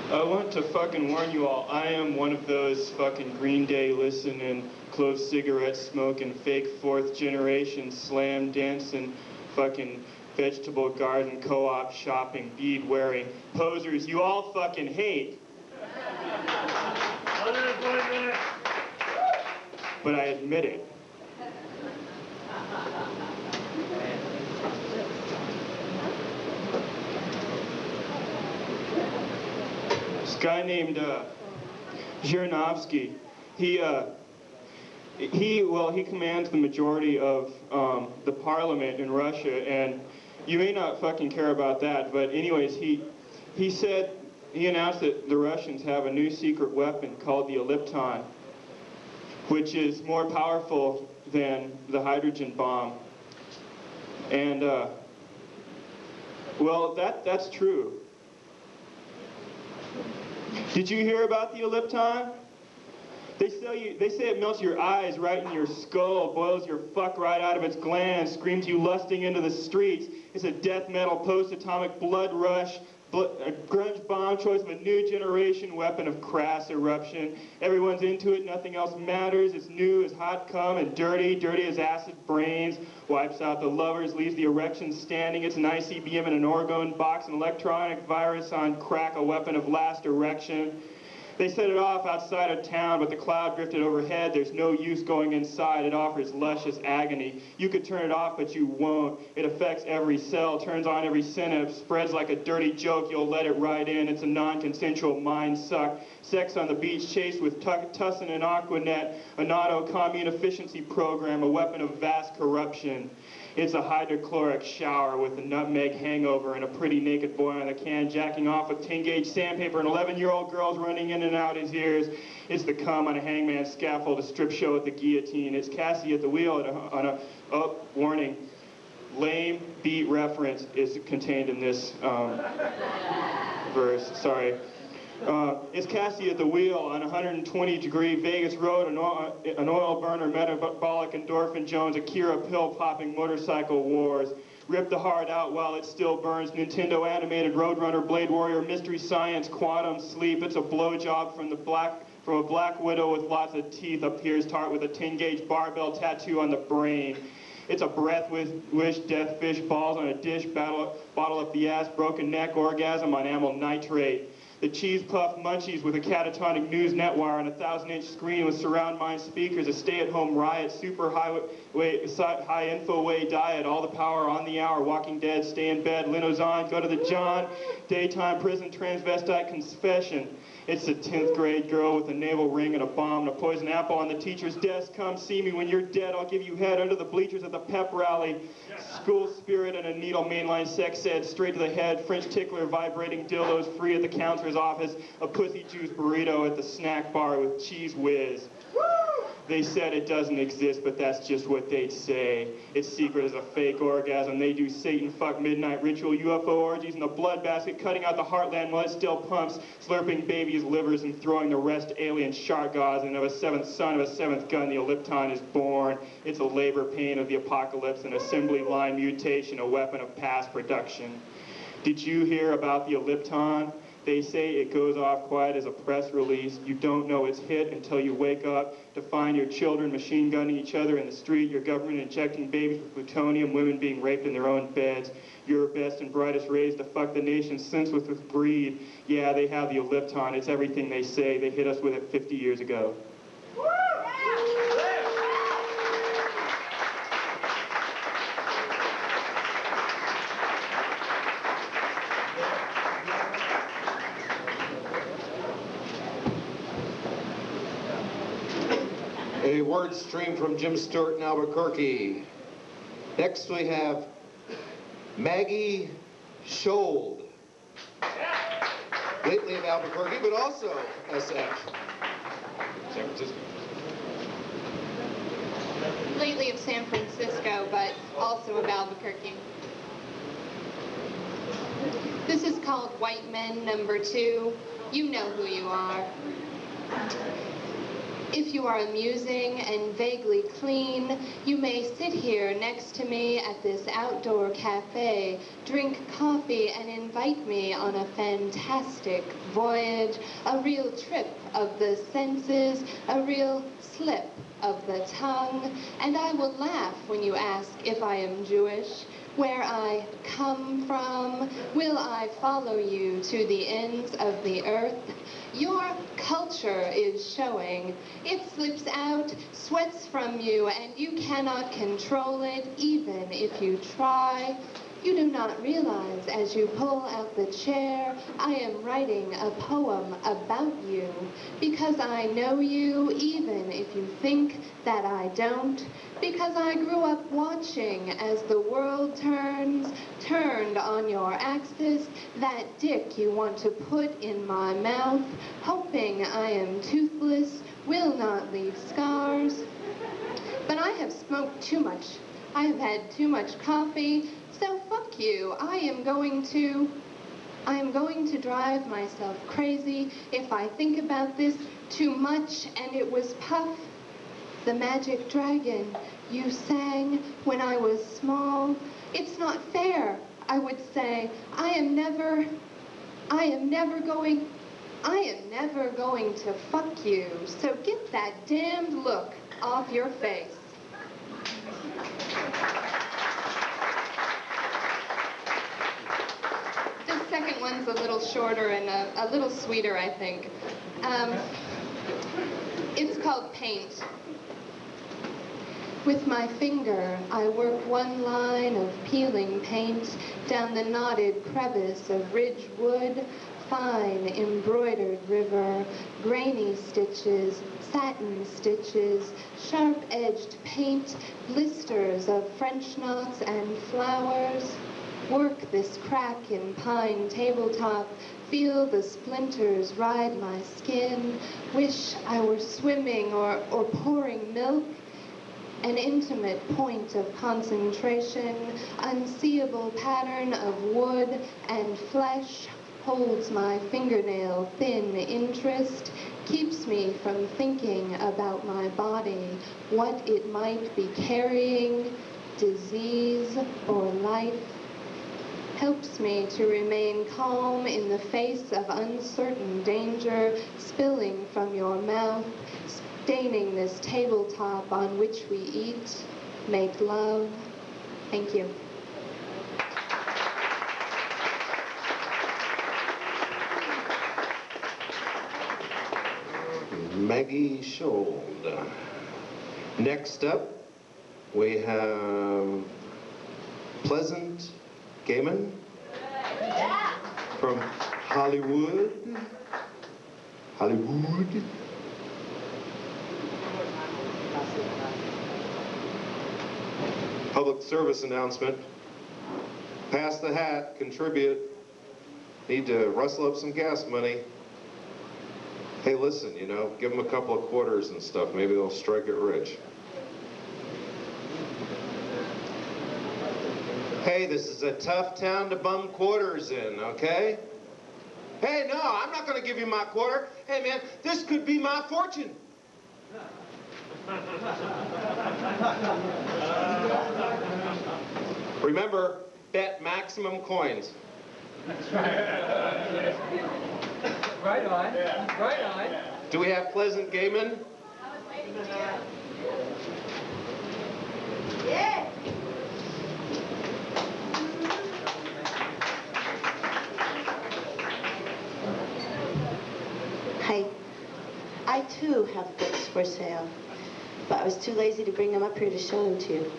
I want to fucking warn you all, I am one of those fucking Green Day listening, clove cigarette smoking, fake fourth generation, slam dancing, fucking vegetable garden co-op shopping, bead wearing posers you all fucking hate. But I admit it. This guy named Zhirinovsky, he commands the majority of the parliament in Russia, and you may not fucking care about that, but anyways, he announced that the Russians have a new secret weapon called the Ellipton, which is more powerful than the hydrogen bomb. And, well, that's true. Did you hear about the Ellipton? They say it melts your eyes right in your skull, boils your fuck right out of its glands, screams you lusting into the streets. It's a death metal post-atomic blood rush, a grunge bomb choice of a new generation weapon of crass eruption. Everyone's into it, nothing else matters. It's new as hot cum and dirty as acid brains. Wipes out the lovers, leaves the erection standing. It's an ICBM in an orgone box, an electronic virus on crack, a weapon of last erection. They set it off outside of town, but the cloud drifted overhead. There's no use going inside. It offers luscious agony. You could turn it off, but you won't. It affects every cell, turns on every synapse, spreads like a dirty joke. You'll let it right in. It's a non-consensual mind suck. Sex on the beach, chased with Tussin and Aquanet, an auto-commune efficiency program, a weapon of vast corruption. It's a hydrochloric shower with a nutmeg hangover and a pretty naked boy on the can jacking off with 10-gauge sandpaper and 11-year-old girls running in and out his ears. It's the cum on a hangman's scaffold, a strip show at the guillotine. It's Cassie at the wheel warning. Lame beat reference is contained in this verse. Sorry. It's Cassie at the wheel on 120-degree Vegas road, an oil burner, metabolic endorphin Jones, Akira pill-popping motorcycle wars. Rip the heart out while it still burns. Nintendo animated Roadrunner, Blade Warrior, Mystery Science, Quantum Sleep. It's a blowjob from a black widow with lots of teeth, a Piers tart with a 10-gauge barbell tattoo on the brain. It's a breath wish, death fish balls on a dish, bottle up the ass, broken neck, orgasm on amyl nitrate. The cheese puff munchies with a catatonic news netwire on a 1,000-inch screen with surround mind speakers, a stay-at-home riot, super high info way diet, all the power on the hour, Walking Dead, stay in bed, Linozon, go to the John, daytime prison, transvestite confession. It's a 10th grade girl with a navel ring and a bomb and a poison apple on the teacher's desk. Come see me when you're dead. I'll give you head under the bleachers at the pep rally. School spirit and a needle mainline sex ed straight to the head. French tickler vibrating dildos free at the counselor's office. A pussy juice burrito at the snack bar with cheese whiz. They said it doesn't exist, but that's just what they'd say. It's secret as a fake orgasm. They do Satan fuck midnight ritual UFO orgies in the blood basket, cutting out the heartland while it still pumps, slurping babies' livers and throwing the rest alien shark gods. And of a seventh son of a seventh gun, the Ellipton is born. It's a labor pain of the apocalypse, an assembly line mutation, a weapon of past production. Did you hear about the Ellipton? They say it goes off quiet as a press release. You don't know it's hit until you wake up to find your children machine gunning each other in the street, your government injecting babies with plutonium, women being raped in their own beds. Your best and brightest raised to fuck the nation senseless with greed. Yeah, they have the Ellipton. It's everything they say. They hit us with it 50 years ago. A word stream from Jim Stewart in Albuquerque. Next we have Maggie Schold. Lately of Albuquerque, but also SF. San Francisco. Lately of San Francisco, but also of Albuquerque. This is called White Men #2. You know who you are. If you are amusing and vaguely clean, you may sit here next to me at this outdoor cafe, drink coffee, and invite me on a fantastic voyage, a real trip of the senses, a real slip of the tongue, and I will laugh when you ask if I am Jewish, where I come from. Will I follow you to the ends of the earth? Your culture is showing. It slips out, sweats from you, and you cannot control it, even if you try. You do not realize as you pull out the chair, I am writing a poem about you, because I know you, even if you think that I don't, because I grew up watching as the world turned on your axis, that dick you want to put in my mouth, hoping I am toothless, will not leave scars. But I have smoked too much. I have had too much coffee, so fuck you. I am going to drive myself crazy if I think about this Too much, and it was Puff, the magic dragon you sang when I was small. It's not fair, I would say. I am never going to fuck you. So get that damned look off your face. The second one's a little shorter and a little sweeter, I think. It's called Paint. With my finger, I work one line of peeling paint down the knotted crevice of ridge wood, fine embroidered river, grainy stitches, satin stitches, sharp-edged paint, blisters of French knots and flowers. Work this crack in pine tabletop, feel the splinters ride my skin, wish I were swimming or pouring milk. An intimate point of concentration, unseeable pattern of wood and flesh holds my fingernail thin interest, keeps me from thinking about my body, what it might be carrying, disease or life. Helps me to remain calm in the face of uncertain danger spilling from your mouth, staining this tabletop on which we eat, make love. Thank you. Maggie Schold. Next up, we have Pleasant Gehman from Hollywood. Public service announcement. Pass the hat, contribute. Need to rustle up some gas money. Hey, listen, you know, give them a couple of quarters and stuff. Maybe they'll strike it rich. Hey, this is a tough town to bum quarters in, okay? Hey, no, I'm not going to give you my quarter. Hey, man, this could be my fortune. Remember, bet maximum coins. That's right. Right on. Right on. Do we have Pleasant Gehman? Yeah. Hi. I too have books for sale, but I was too lazy to bring them up here to show them to you.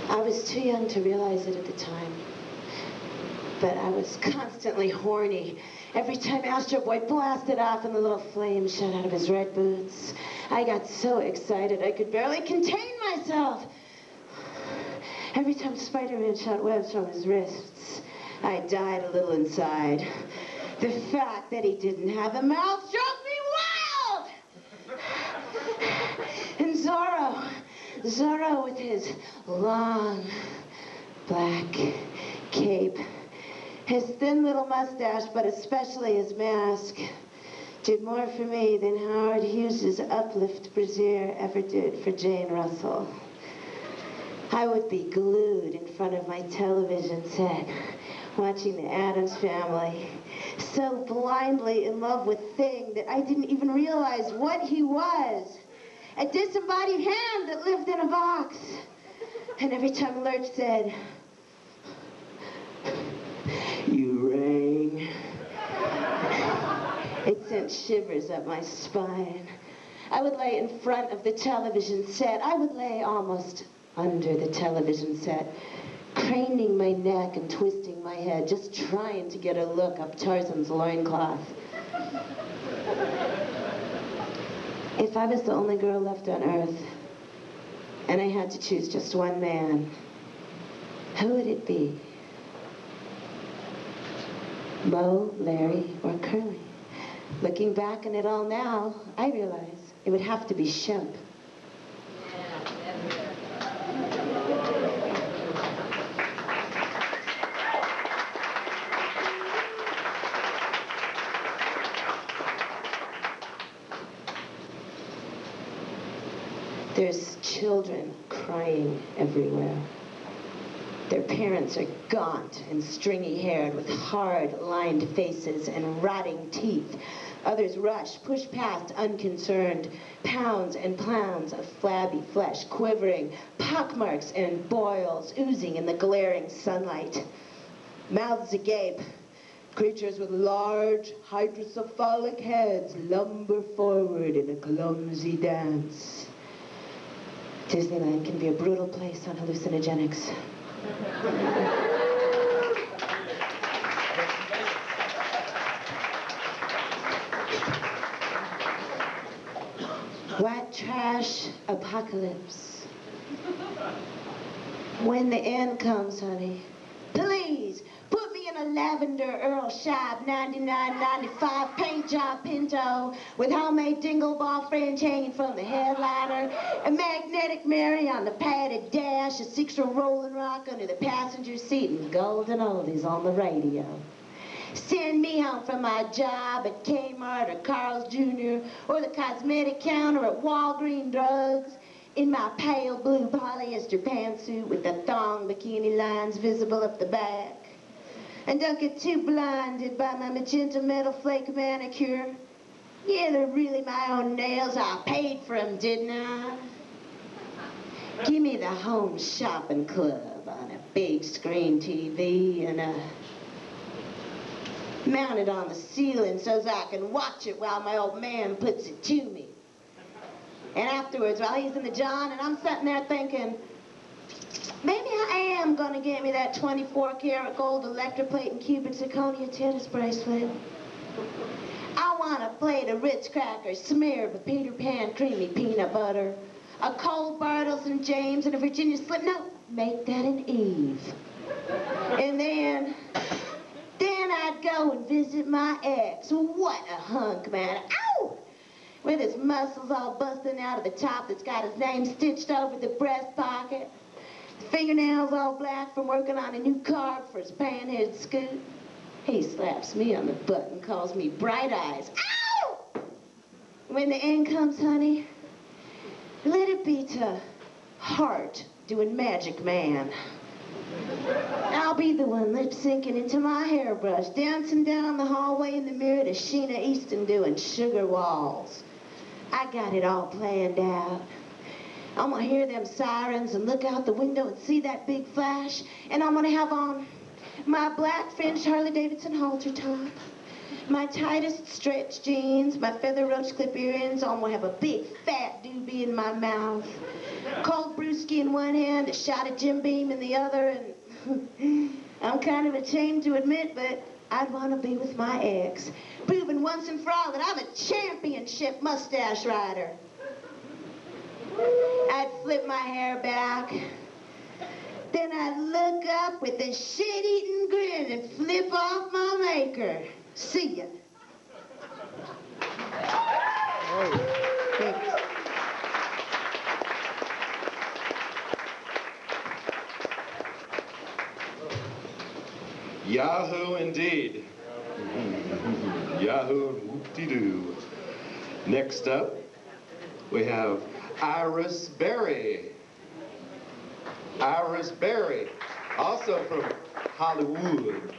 I was too young to realize it at the time, but I was constantly horny. Every time Astro Boy blasted off and the little flame shot out of his red boots, I got so excited I could barely contain myself. Every time Spider-Man shot webs from his wrists, I died a little inside. The fact that he didn't have a mouth drove me wild! And Zorro with his long black cape, his thin little mustache, but especially his mask, did more for me than Howard Hughes's uplift brassiere ever did for Jane Russell. I would be glued in front of my television set, watching the Addams Family, so blindly in love with Thing that I didn't even realize what he was. A disembodied hand that lived in a box. And every time Lurch said, "You rang," it sent shivers up my spine. I would lay in front of the television set. I would lay almost under the television set, craning my neck and twisting my head, just trying to get a look up Tarzan's loincloth. If I was the only girl left on Earth, and I had to choose just one man, who would it be? Mo, Larry, or Curly? Looking back on it all now, I realize it would have to be Shemp. There's children crying everywhere. Their parents are gaunt and stringy-haired with hard, lined faces and rotting teeth. Others rush, push past unconcerned, pounds and pounds of flabby flesh quivering, pockmarks and boils oozing in the glaring sunlight. Mouths agape. Creatures with large, hydrocephalic heads lumber forward in a clumsy dance. Disneyland can be a brutal place on hallucinogenics. White trash apocalypse. When the end comes, honey, please put me in a lavender Earl Scheib 99.95 paint job Pinto with homemade dingle ball fringe hanging from the headliner, a magnetic Mary on the padded dash, a 6-row Rolling Rock under the passenger seat, and golden oldies on the radio. Send me home from my job at Kmart or Carl's Jr. or the cosmetic counter at Walgreens Drugs in my pale blue polyester pantsuit with the thong bikini lines visible up the back. And don't get too blinded by my magenta metal flake manicure. Yeah, they're really my own nails. I paid for them, didn't I? Give me the home shopping club on a big screen TV and mount it on the ceiling so I can watch it while my old man puts it to me. And afterwards, while he's in the John and I'm sitting there thinking, maybe I am gonna get me that 24-karat gold electroplate and cubic zirconia tennis bracelet. I want a plate of Ritz crackers smeared with Peter Pan creamy peanut butter, a cold Bartles and James and a Virginia slip. No, make that an Eve. And then I'd go and visit my ex. What a hunk, man. Ow! With his muscles all busting out of the top that's got his name stitched over the breast pocket. Fingernails all black from working on a new carb for his pan-headed scoot. He slaps me on the butt and calls me Bright Eyes. Ow! When the end comes, honey, let it be to Heart doing Magic Man. I'll be the one lip-syncing into my hairbrush, dancing down the hallway in the mirror to Sheena Easton doing Sugar Walls. I got it all planned out. I'm gonna hear them sirens and look out the window and see that big flash, and I'm gonna have on my black fringed Harley-Davidson halter top, my tightest stretch jeans, my feather roach clip earrings. I'm gonna have a big fat doobie in my mouth, cold brewski in one hand, a shot of Jim Beam in the other, and I'm kind of ashamed to admit, but I'd want to be with my ex, proving once and for all that I'm a championship mustache rider. I'd flip my hair back, then I'd look up with a shit-eating grin and flip off my maker. See ya. Thanks. Yahoo indeed. Yahoo and whoop-de-doo. Next up, we have Iris Berry. Iris Berry, also from Hollywood.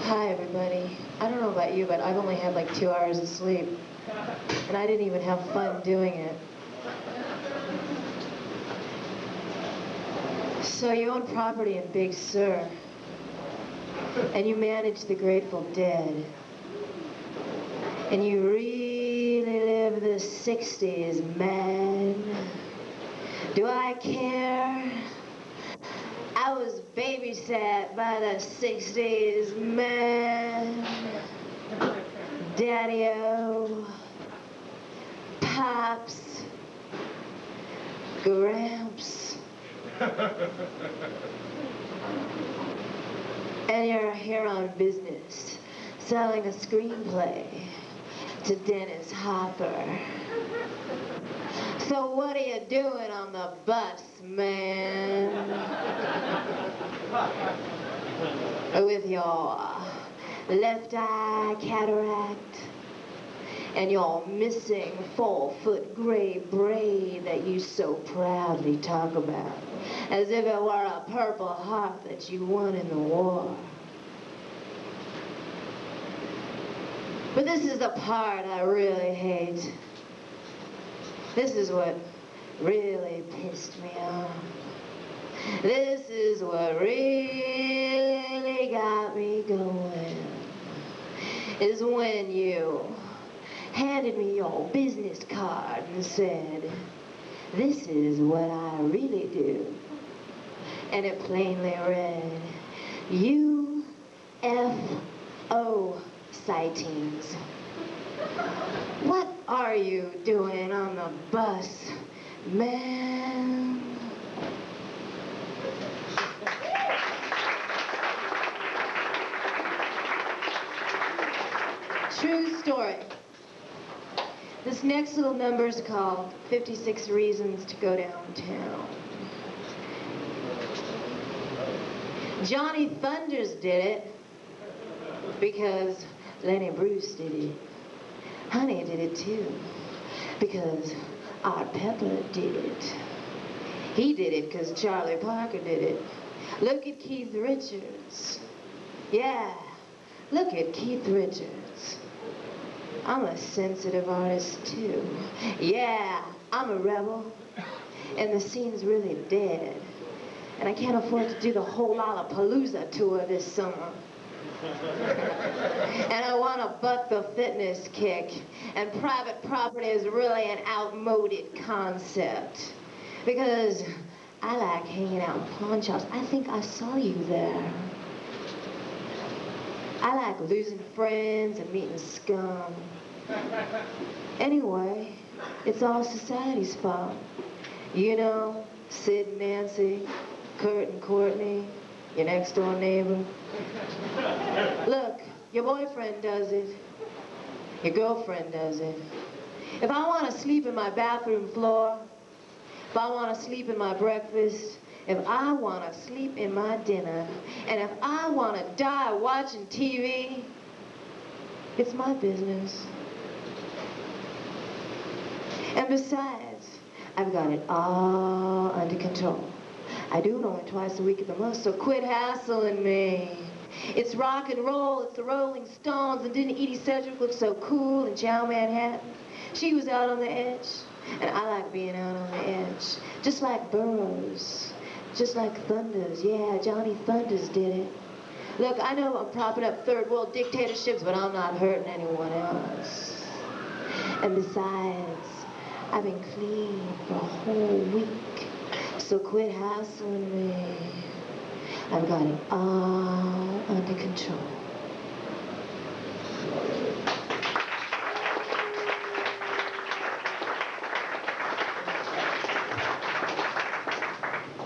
Hi, everybody. I don't know about you, but I've only had like 2 hours of sleep. And I didn't even have fun doing it. So you own property in Big Sur. And you manage the Grateful Dead. And you really live the 60s, man. Do I care? I was babysat by the 60s, man. Daddy-o, Pops, Gramps. And you're here on business, selling a screenplay to Dennis Hopper. So what are you doing on the bus, man? With your left eye cataract, and your missing 4-foot gray braid that you so proudly talk about, as if it were a Purple Heart that you won in the war. But this is the part I really hate. This is what really pissed me off. This is what really got me going. Is when you handed me your business card and said, "This is what I really do." And it plainly read, UFO sightings. What are you doing on the bus, man? True story. This next little number is called 56 Reasons to Go Downtown. Johnny Thunders did it because Lenny Bruce did it. Honey did it too because Art Pepper did it. He did it because Charlie Parker did it. Look at Keith Richards. Yeah, look at Keith Richards. I'm a sensitive artist too. Yeah, I'm a rebel. And the scene's really dead. And I can't afford to do the whole Palooza tour this summer. And I want to buck the fitness kick. And private property is really an outmoded concept. Because I like hanging out in pawn shops. I think I saw you there. I like losing friends and meeting scum. Anyway, it's all society's fault. You know, Sid and Nancy, Kurt and Courtney, your next door neighbor. Look, your boyfriend does it. Your girlfriend does it. If I want to sleep in my bathroom floor, if I want to sleep in my breakfast, if I want to sleep in my dinner, and if I want to die watching TV, it's my business. And besides, I've got it all under control. I do it only twice a week at the most, so quit hassling me. It's rock and roll, it's the Rolling Stones, and didn't Edie Sedgwick look so cool in Chow Manhattan? She was out on the edge, and I like being out on the edge. Just like Burroughs, just like Thunders. Yeah, Johnny Thunders did it. Look, I know I'm propping up third world dictatorships, but I'm not hurting anyone else. And besides, I've been clean for a whole week, so quit hassling me. I've got it all under control.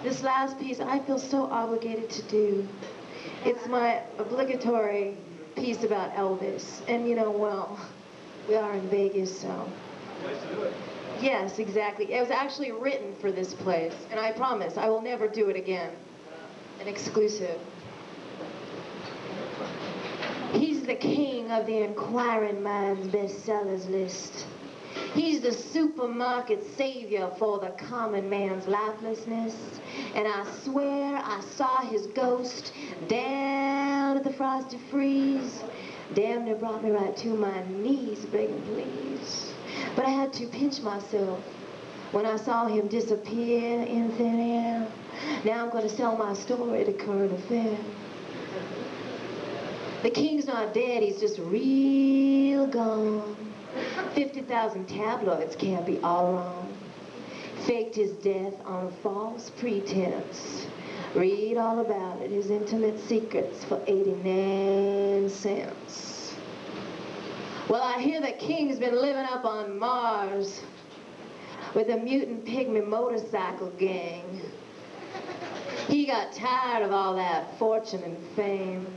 This last piece I feel so obligated to do. It's my obligatory piece about Elvis. And you know, well, we are in Vegas, so. Let's do it. Yes, exactly. It was actually written for this place, and I promise I will never do it again. An exclusive. He's the king of the inquiring mind's bestsellers list. He's the supermarket savior for the common man's lifelessness. And I swear I saw his ghost down at the Frosty Freeze. Damn near brought me right to my knees, begging please. But I had to pinch myself when I saw him disappear in thin air. Now I'm going to sell my story to Current Affair. The king's not dead, he's just real gone. 50,000 tabloids can't be all wrong. Faked his death on a false pretense. Read all about it, his intimate secrets for 89 cents. Well, I hear the king's been living up on Mars with a mutant pygmy motorcycle gang. He got tired of all that fortune and fame.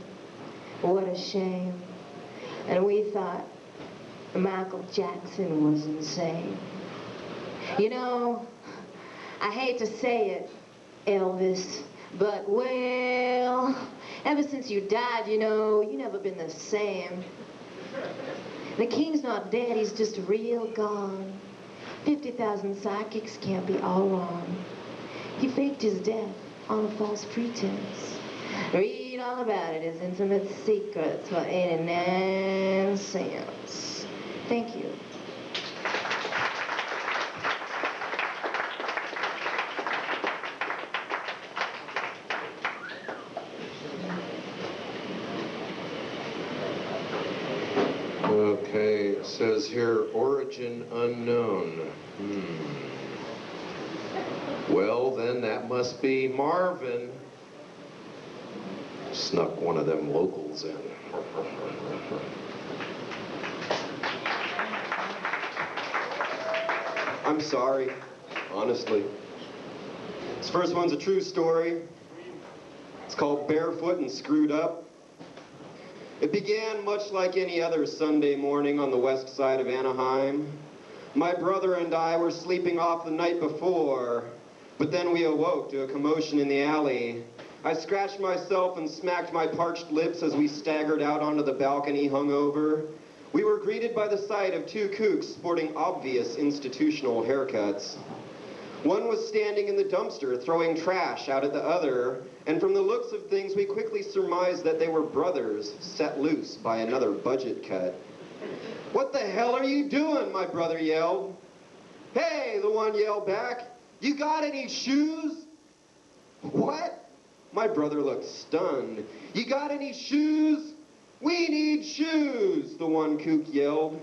What a shame. And we thought Michael Jackson was insane. You know, I hate to say it, Elvis, but well, Ever since you died, you know, you never been the same. The king's not dead, he's just real gone. 50,000 psychics can't be all wrong. He faked his death on a false pretense. Read all about it, his intimate secrets for 89 cents. Thank you. Okay, it says here, origin unknown. Well, then that must be Marvin. Snuck one of them locals in. I'm sorry, honestly. This first one's a true story. It's called Barefoot and Screwed Up. It began much like any other Sunday morning on the west side of Anaheim. My brother and I were sleeping off the night before, but then we awoke to a commotion in the alley. I scratched myself and smacked my parched lips as we staggered out onto the balcony hungover. We were greeted by the sight of two kooks sporting obvious institutional haircuts. One was standing in the dumpster throwing trash out at the other, and from the looks of things we quickly surmised that they were brothers set loose by another budget cut. "What the hell are you doing?" my brother yelled. "Hey," the one yelled back, "you got any shoes?" "What?" My brother looked stunned. "You got any shoes?" "We need shoes," the one kook yelled.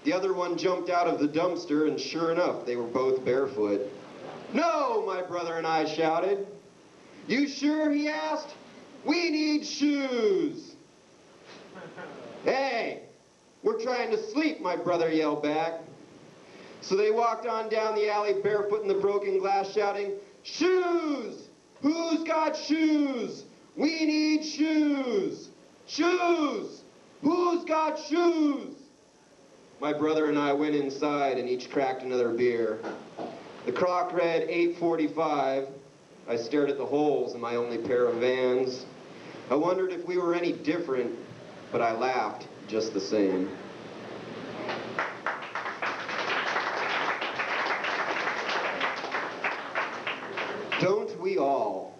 The other one jumped out of the dumpster, and sure enough, they were both barefoot. "No," my brother and I shouted. "You sure?" he asked. "We need shoes." "Hey, we're trying to sleep," my brother yelled back. So they walked on down the alley barefoot in the broken glass shouting, "Shoes! Who's got shoes? We need shoes! Shoes! Who's got shoes?" My brother and I went inside and each cracked another beer. The clock read 8:45. I stared at the holes in my only pair of Vans. I wondered if we were any different, but I laughed just the same. Don't we all?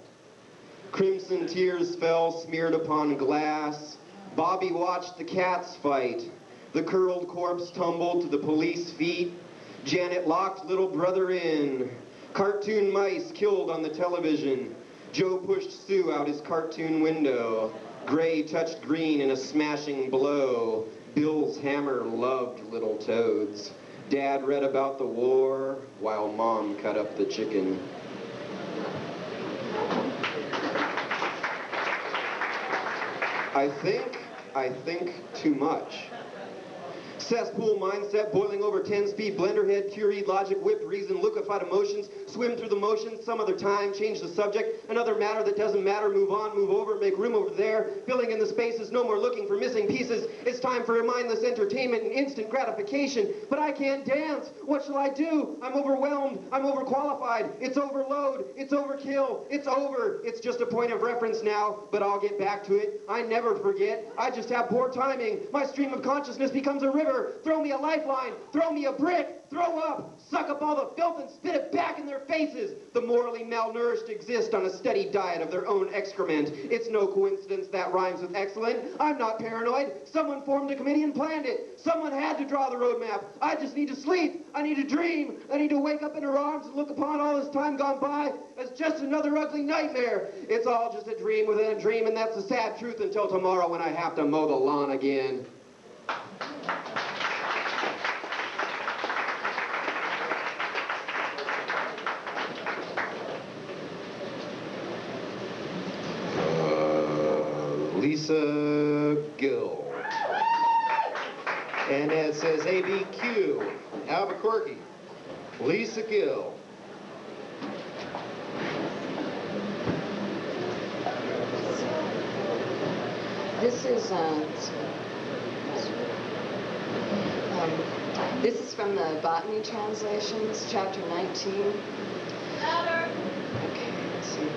Crimson tears fell smeared upon glass. Bobby watched the cats fight. The curled corpse tumbled to the police feet. Janet locked little brother in. Cartoon mice killed on the television. Joe pushed Sue out his cartoon window. Gray touched green in a smashing blow. Bill's hammer loved little toads. Dad read about the war while Mom cut up the chicken. I think too much. Cesspool mindset, boiling over 10-speed, blender head, pure logic, whipped reason, liquefied emotions, swim through the motions, some other time, change the subject, another matter that doesn't matter, move on, move over, make room over there, filling in the spaces, no more looking for missing pieces. It's time for mindless entertainment and instant gratification, but I can't dance. What shall I do? I'm overwhelmed, I'm overqualified, it's overload, it's overkill, it's over. It's just a point of reference now, but I'll get back to it. I never forget. I just have poor timing. My stream of consciousness becomes a river. Throw me a lifeline, throw me a brick, throw up, suck up all the filth and spit it back in their faces. The morally malnourished exist on a steady diet of their own excrement. It's no coincidence that rhymes with excellent. I'm not paranoid. Someone formed a committee and planned it. Someone had to draw the roadmap. I just need to sleep. I need to dream. I need to wake up in her arms and look upon all this time gone by as just another ugly nightmare. It's all just a dream within a dream, and that's the sad truth until tomorrow when I have to mow the lawn again. Lisa Gill. And it says ABQ, Albuquerque. Lisa Gill. This is from the Botany Translations, chapter 19. Okay, let's see.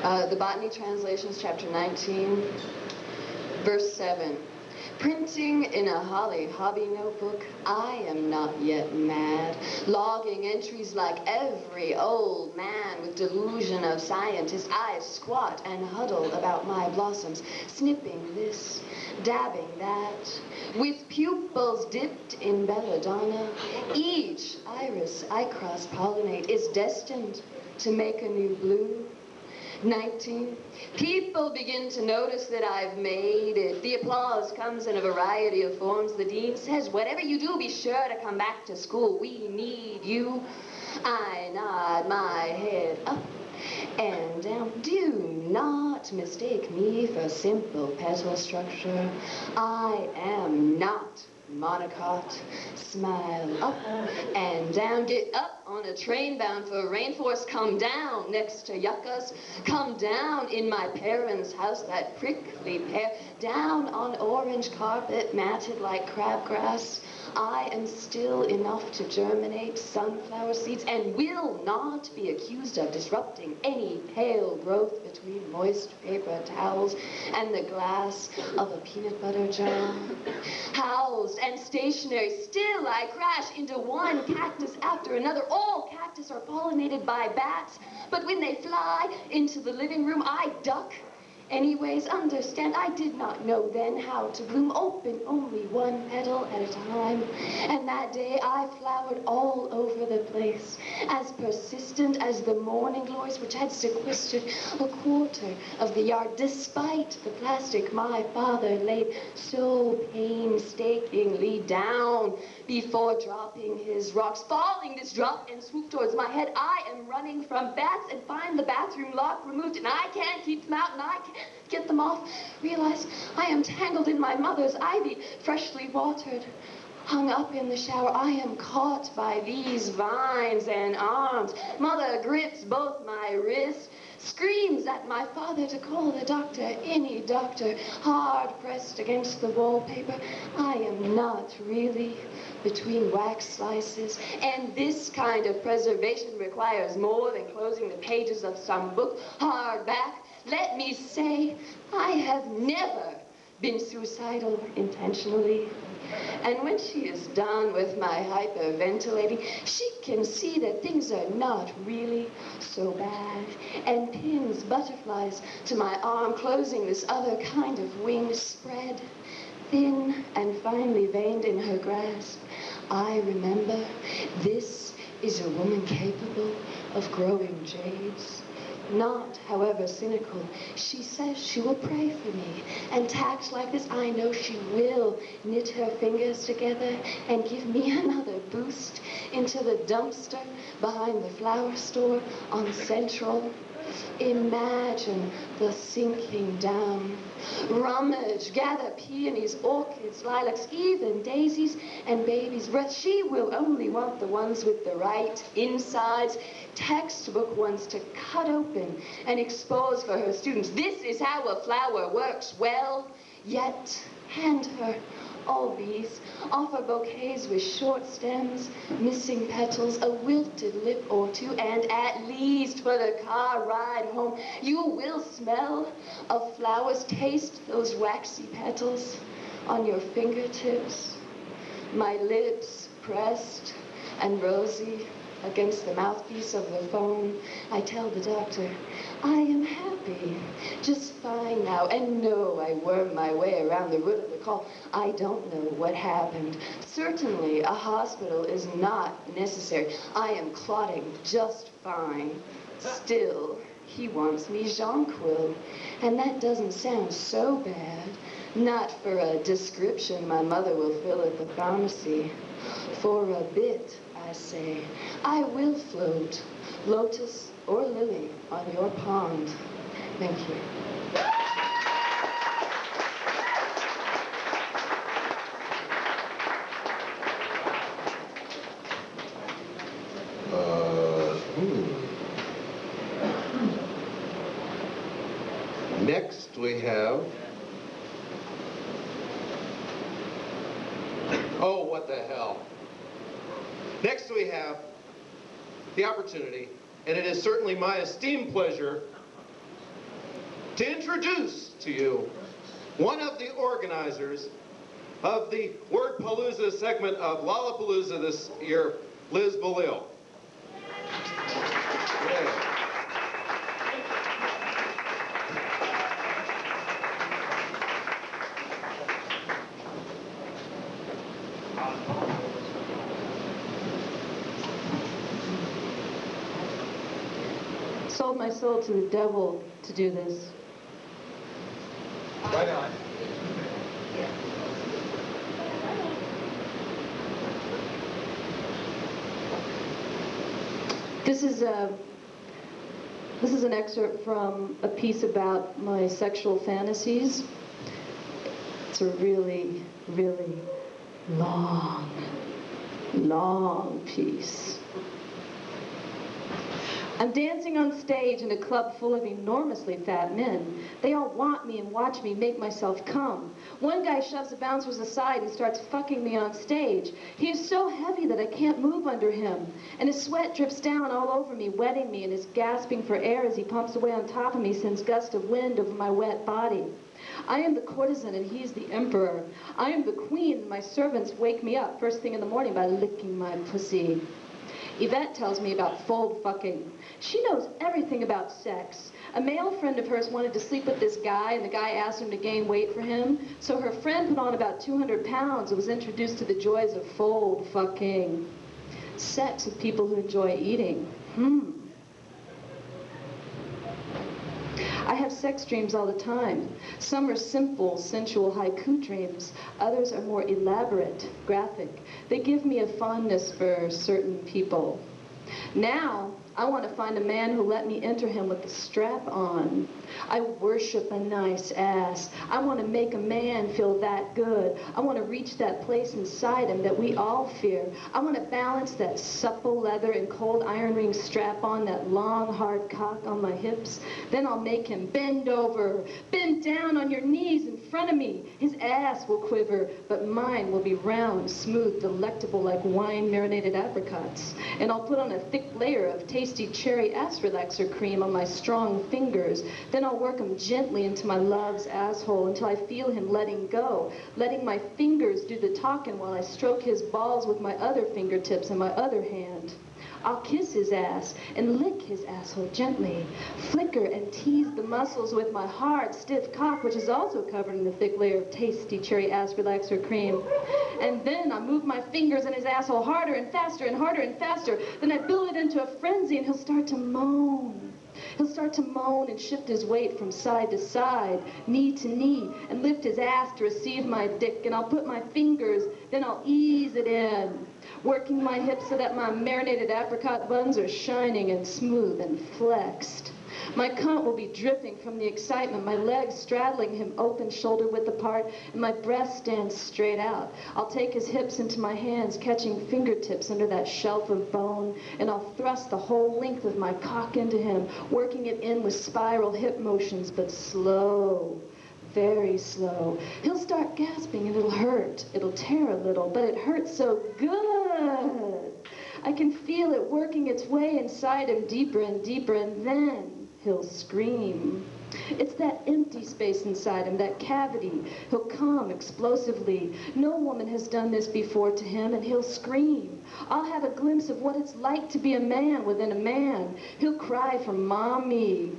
The Botany Translations, chapter 19, verse 7. Printing in a holly hobby notebook, I am not yet mad. Logging entries like every old man with delusion of scientist. I squat and huddle about my blossoms, snipping this, dabbing that. With pupils dipped in belladonna, each iris I cross-pollinate is destined to make a new blue. 19. People begin to notice that I've made it. The applause comes in a variety of forms. The dean says, whatever you do, be sure to come back to school. We need you. I nod my head up and down. Do not mistake me for simple petal structure. I am not monocot. Smile up and down. Get up on a train bound for rainforest. Come down next to yuccas. Come down in my parents' house, that prickly pear. Down on orange carpet matted like crabgrass. I am still enough to germinate sunflower seeds and will not be accused of disrupting any pale growth between moist paper towels and the glass of a peanut butter jar. Housed and stationary, still I crash into one cactus after another. All cactus are pollinated by bats, but when they fly into the living room, I duck. Anyways, understand, I did not know then how to bloom. Open only one petal at a time. And that day I flowered all over the place, as persistent as the morning glories which had sequestered a quarter of the yard, despite the plastic my father laid so painstakingly down before dropping his rocks. Falling this drop and swoop towards my head, I am running from bats and find the bathroom lock removed, and I can't keep them out, and I can't get them off. Realize I am tangled in my mother's ivy, freshly watered. Hung up in the shower, I am caught by these vines and arms. Mother grips both my wrists, screams at my father to call the doctor, any doctor, hard pressed against the wallpaper. I am not really between wax slices, and this kind of preservation requires more than closing the pages of some book, hardback. Let me say, I have never been suicidal intentionally. And when she is done with my hyperventilating, she can see that things are not really so bad, and pins butterflies to my arm, closing this other kind of wing spread, thin and finely veined in her grasp. I remember, this is a woman capable of growing jades. Not, however, cynical. She says she will pray for me. And tact like this, I know she will knit her fingers together and give me another boost into the dumpster behind the flower store on Central. Imagine the sinking down. Rummage, gather peonies, orchids, lilacs, even daisies and baby's breath. She will only want the ones with the right insides, textbook ones to cut open and expose for her students. This is how a flower works well, yet hand her all these. Offer bouquets with short stems, missing petals, a wilted lip or two, and at least for the car ride home, you will smell of flowers. Taste those waxy petals on your fingertips. My lips pressed and rosy against the mouthpiece of the phone. I tell the doctor, I am happy, just fine now. And no, I worm my way around the root of the call. I don't know what happened. Certainly, a hospital is not necessary. I am clotting just fine. Still, he wants me jonquil, and that doesn't sound so bad. Not for a description my mother will fill at the pharmacy. For a bit, I say, I will float, lotus or lily, on your pond. Thank you. Next we have, oh, what the hell. Next we have the opportunity, and it is certainly my esteemed pleasure, to introduce to you one of the organizers of the Word Palooza segment of Lollapalooza this year, Liz Belile. Yeah. Sold my soul to the devil to do this. Right on. This is an excerpt from a piece about my sexual fantasies. It's a really, really long, long piece. I'm dancing on stage in a club full of enormously fat men. They all want me and watch me make myself come. One guy shoves the bouncers aside and starts fucking me on stage. He is so heavy that I can't move under him. And his sweat drips down all over me, wetting me, and his gasping for air as he pumps away on top of me sends gusts of wind over my wet body. I am the courtesan and he's the emperor. I am the queen and my servants wake me up first thing in the morning by licking my pussy. Yvette tells me about fold fucking. She knows everything about sex. A male friend of hers wanted to sleep with this guy, and the guy asked him to gain weight for him. So her friend put on about 200 pounds and was introduced to the joys of fold fucking. Sex with people who enjoy eating. I have sex dreams all the time. Some are simple, sensual haiku dreams. Others are more elaborate, graphic. They give me a fondness for certain people. Now, I want to find a man who'll let me enter him with the strap on. I worship a nice ass. I want to make a man feel that good. I want to reach that place inside him that we all fear. I want to balance that supple leather and cold iron ring strap on that long, hard cock on my hips. Then I'll make him bend over, bend down on your knees in front of me. His ass will quiver, but mine will be round, smooth, delectable like wine-marinated apricots. And I'll put on a thick layer of tasty cherry ass relaxer cream on my strong fingers. Then I'll work him gently into my love's asshole until I feel him letting go, letting my fingers do the talking while I stroke his balls with my other fingertips and my other hand. I'll kiss his ass and lick his asshole gently, flicker and tease the muscles with my hard, stiff cock, which is also covered in a thick layer of tasty cherry ass relaxer cream. And then I move my fingers in his asshole harder and faster and harder and faster. Then I build it into a frenzy and he'll start to moan. He'll start to moan and shift his weight from side to side, knee to knee, and lift his ass to receive my dick. And I'll put my fingers, then I'll ease it in, working my hips so that my marinated apricot buns are shining and smooth and flexed. My cunt will be dripping from the excitement, my legs straddling him open shoulder width apart, and my breast stands straight out. I'll take his hips into my hands, catching fingertips under that shelf of bone, and I'll thrust the whole length of my cock into him, working it in with spiral hip motions, but slow. Very slow. He'll start gasping and it'll hurt. It'll tear a little, but it hurts so good. I can feel it working its way inside him deeper and deeper, and then he'll scream. It's that empty space inside him, that cavity. He'll come explosively. No woman has done this before to him, and he'll scream. I'll have a glimpse of what it's like to be a man within a man. He'll cry for mommy.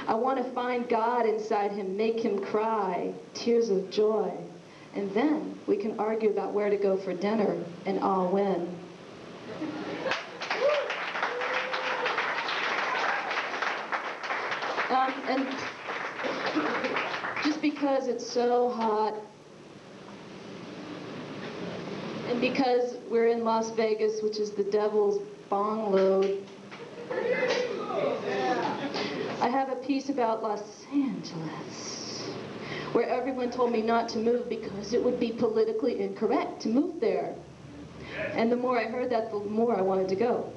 I want to find God inside him, make him cry, tears of joy. And then we can argue about where to go for dinner, and I'll win. And just because it's so hot, and because we're in Las Vegas, which is the devil's bong load, I have a piece about Los Angeles, where everyone told me not to move because it would be politically incorrect to move there. And the more I heard that, the more I wanted to go.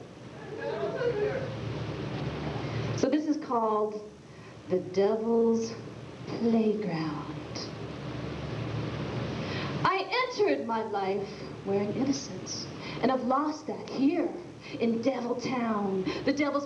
So this is called The Devil's Playground. I entered my life wearing innocence, and I've lost that here in Devil Town. The devil's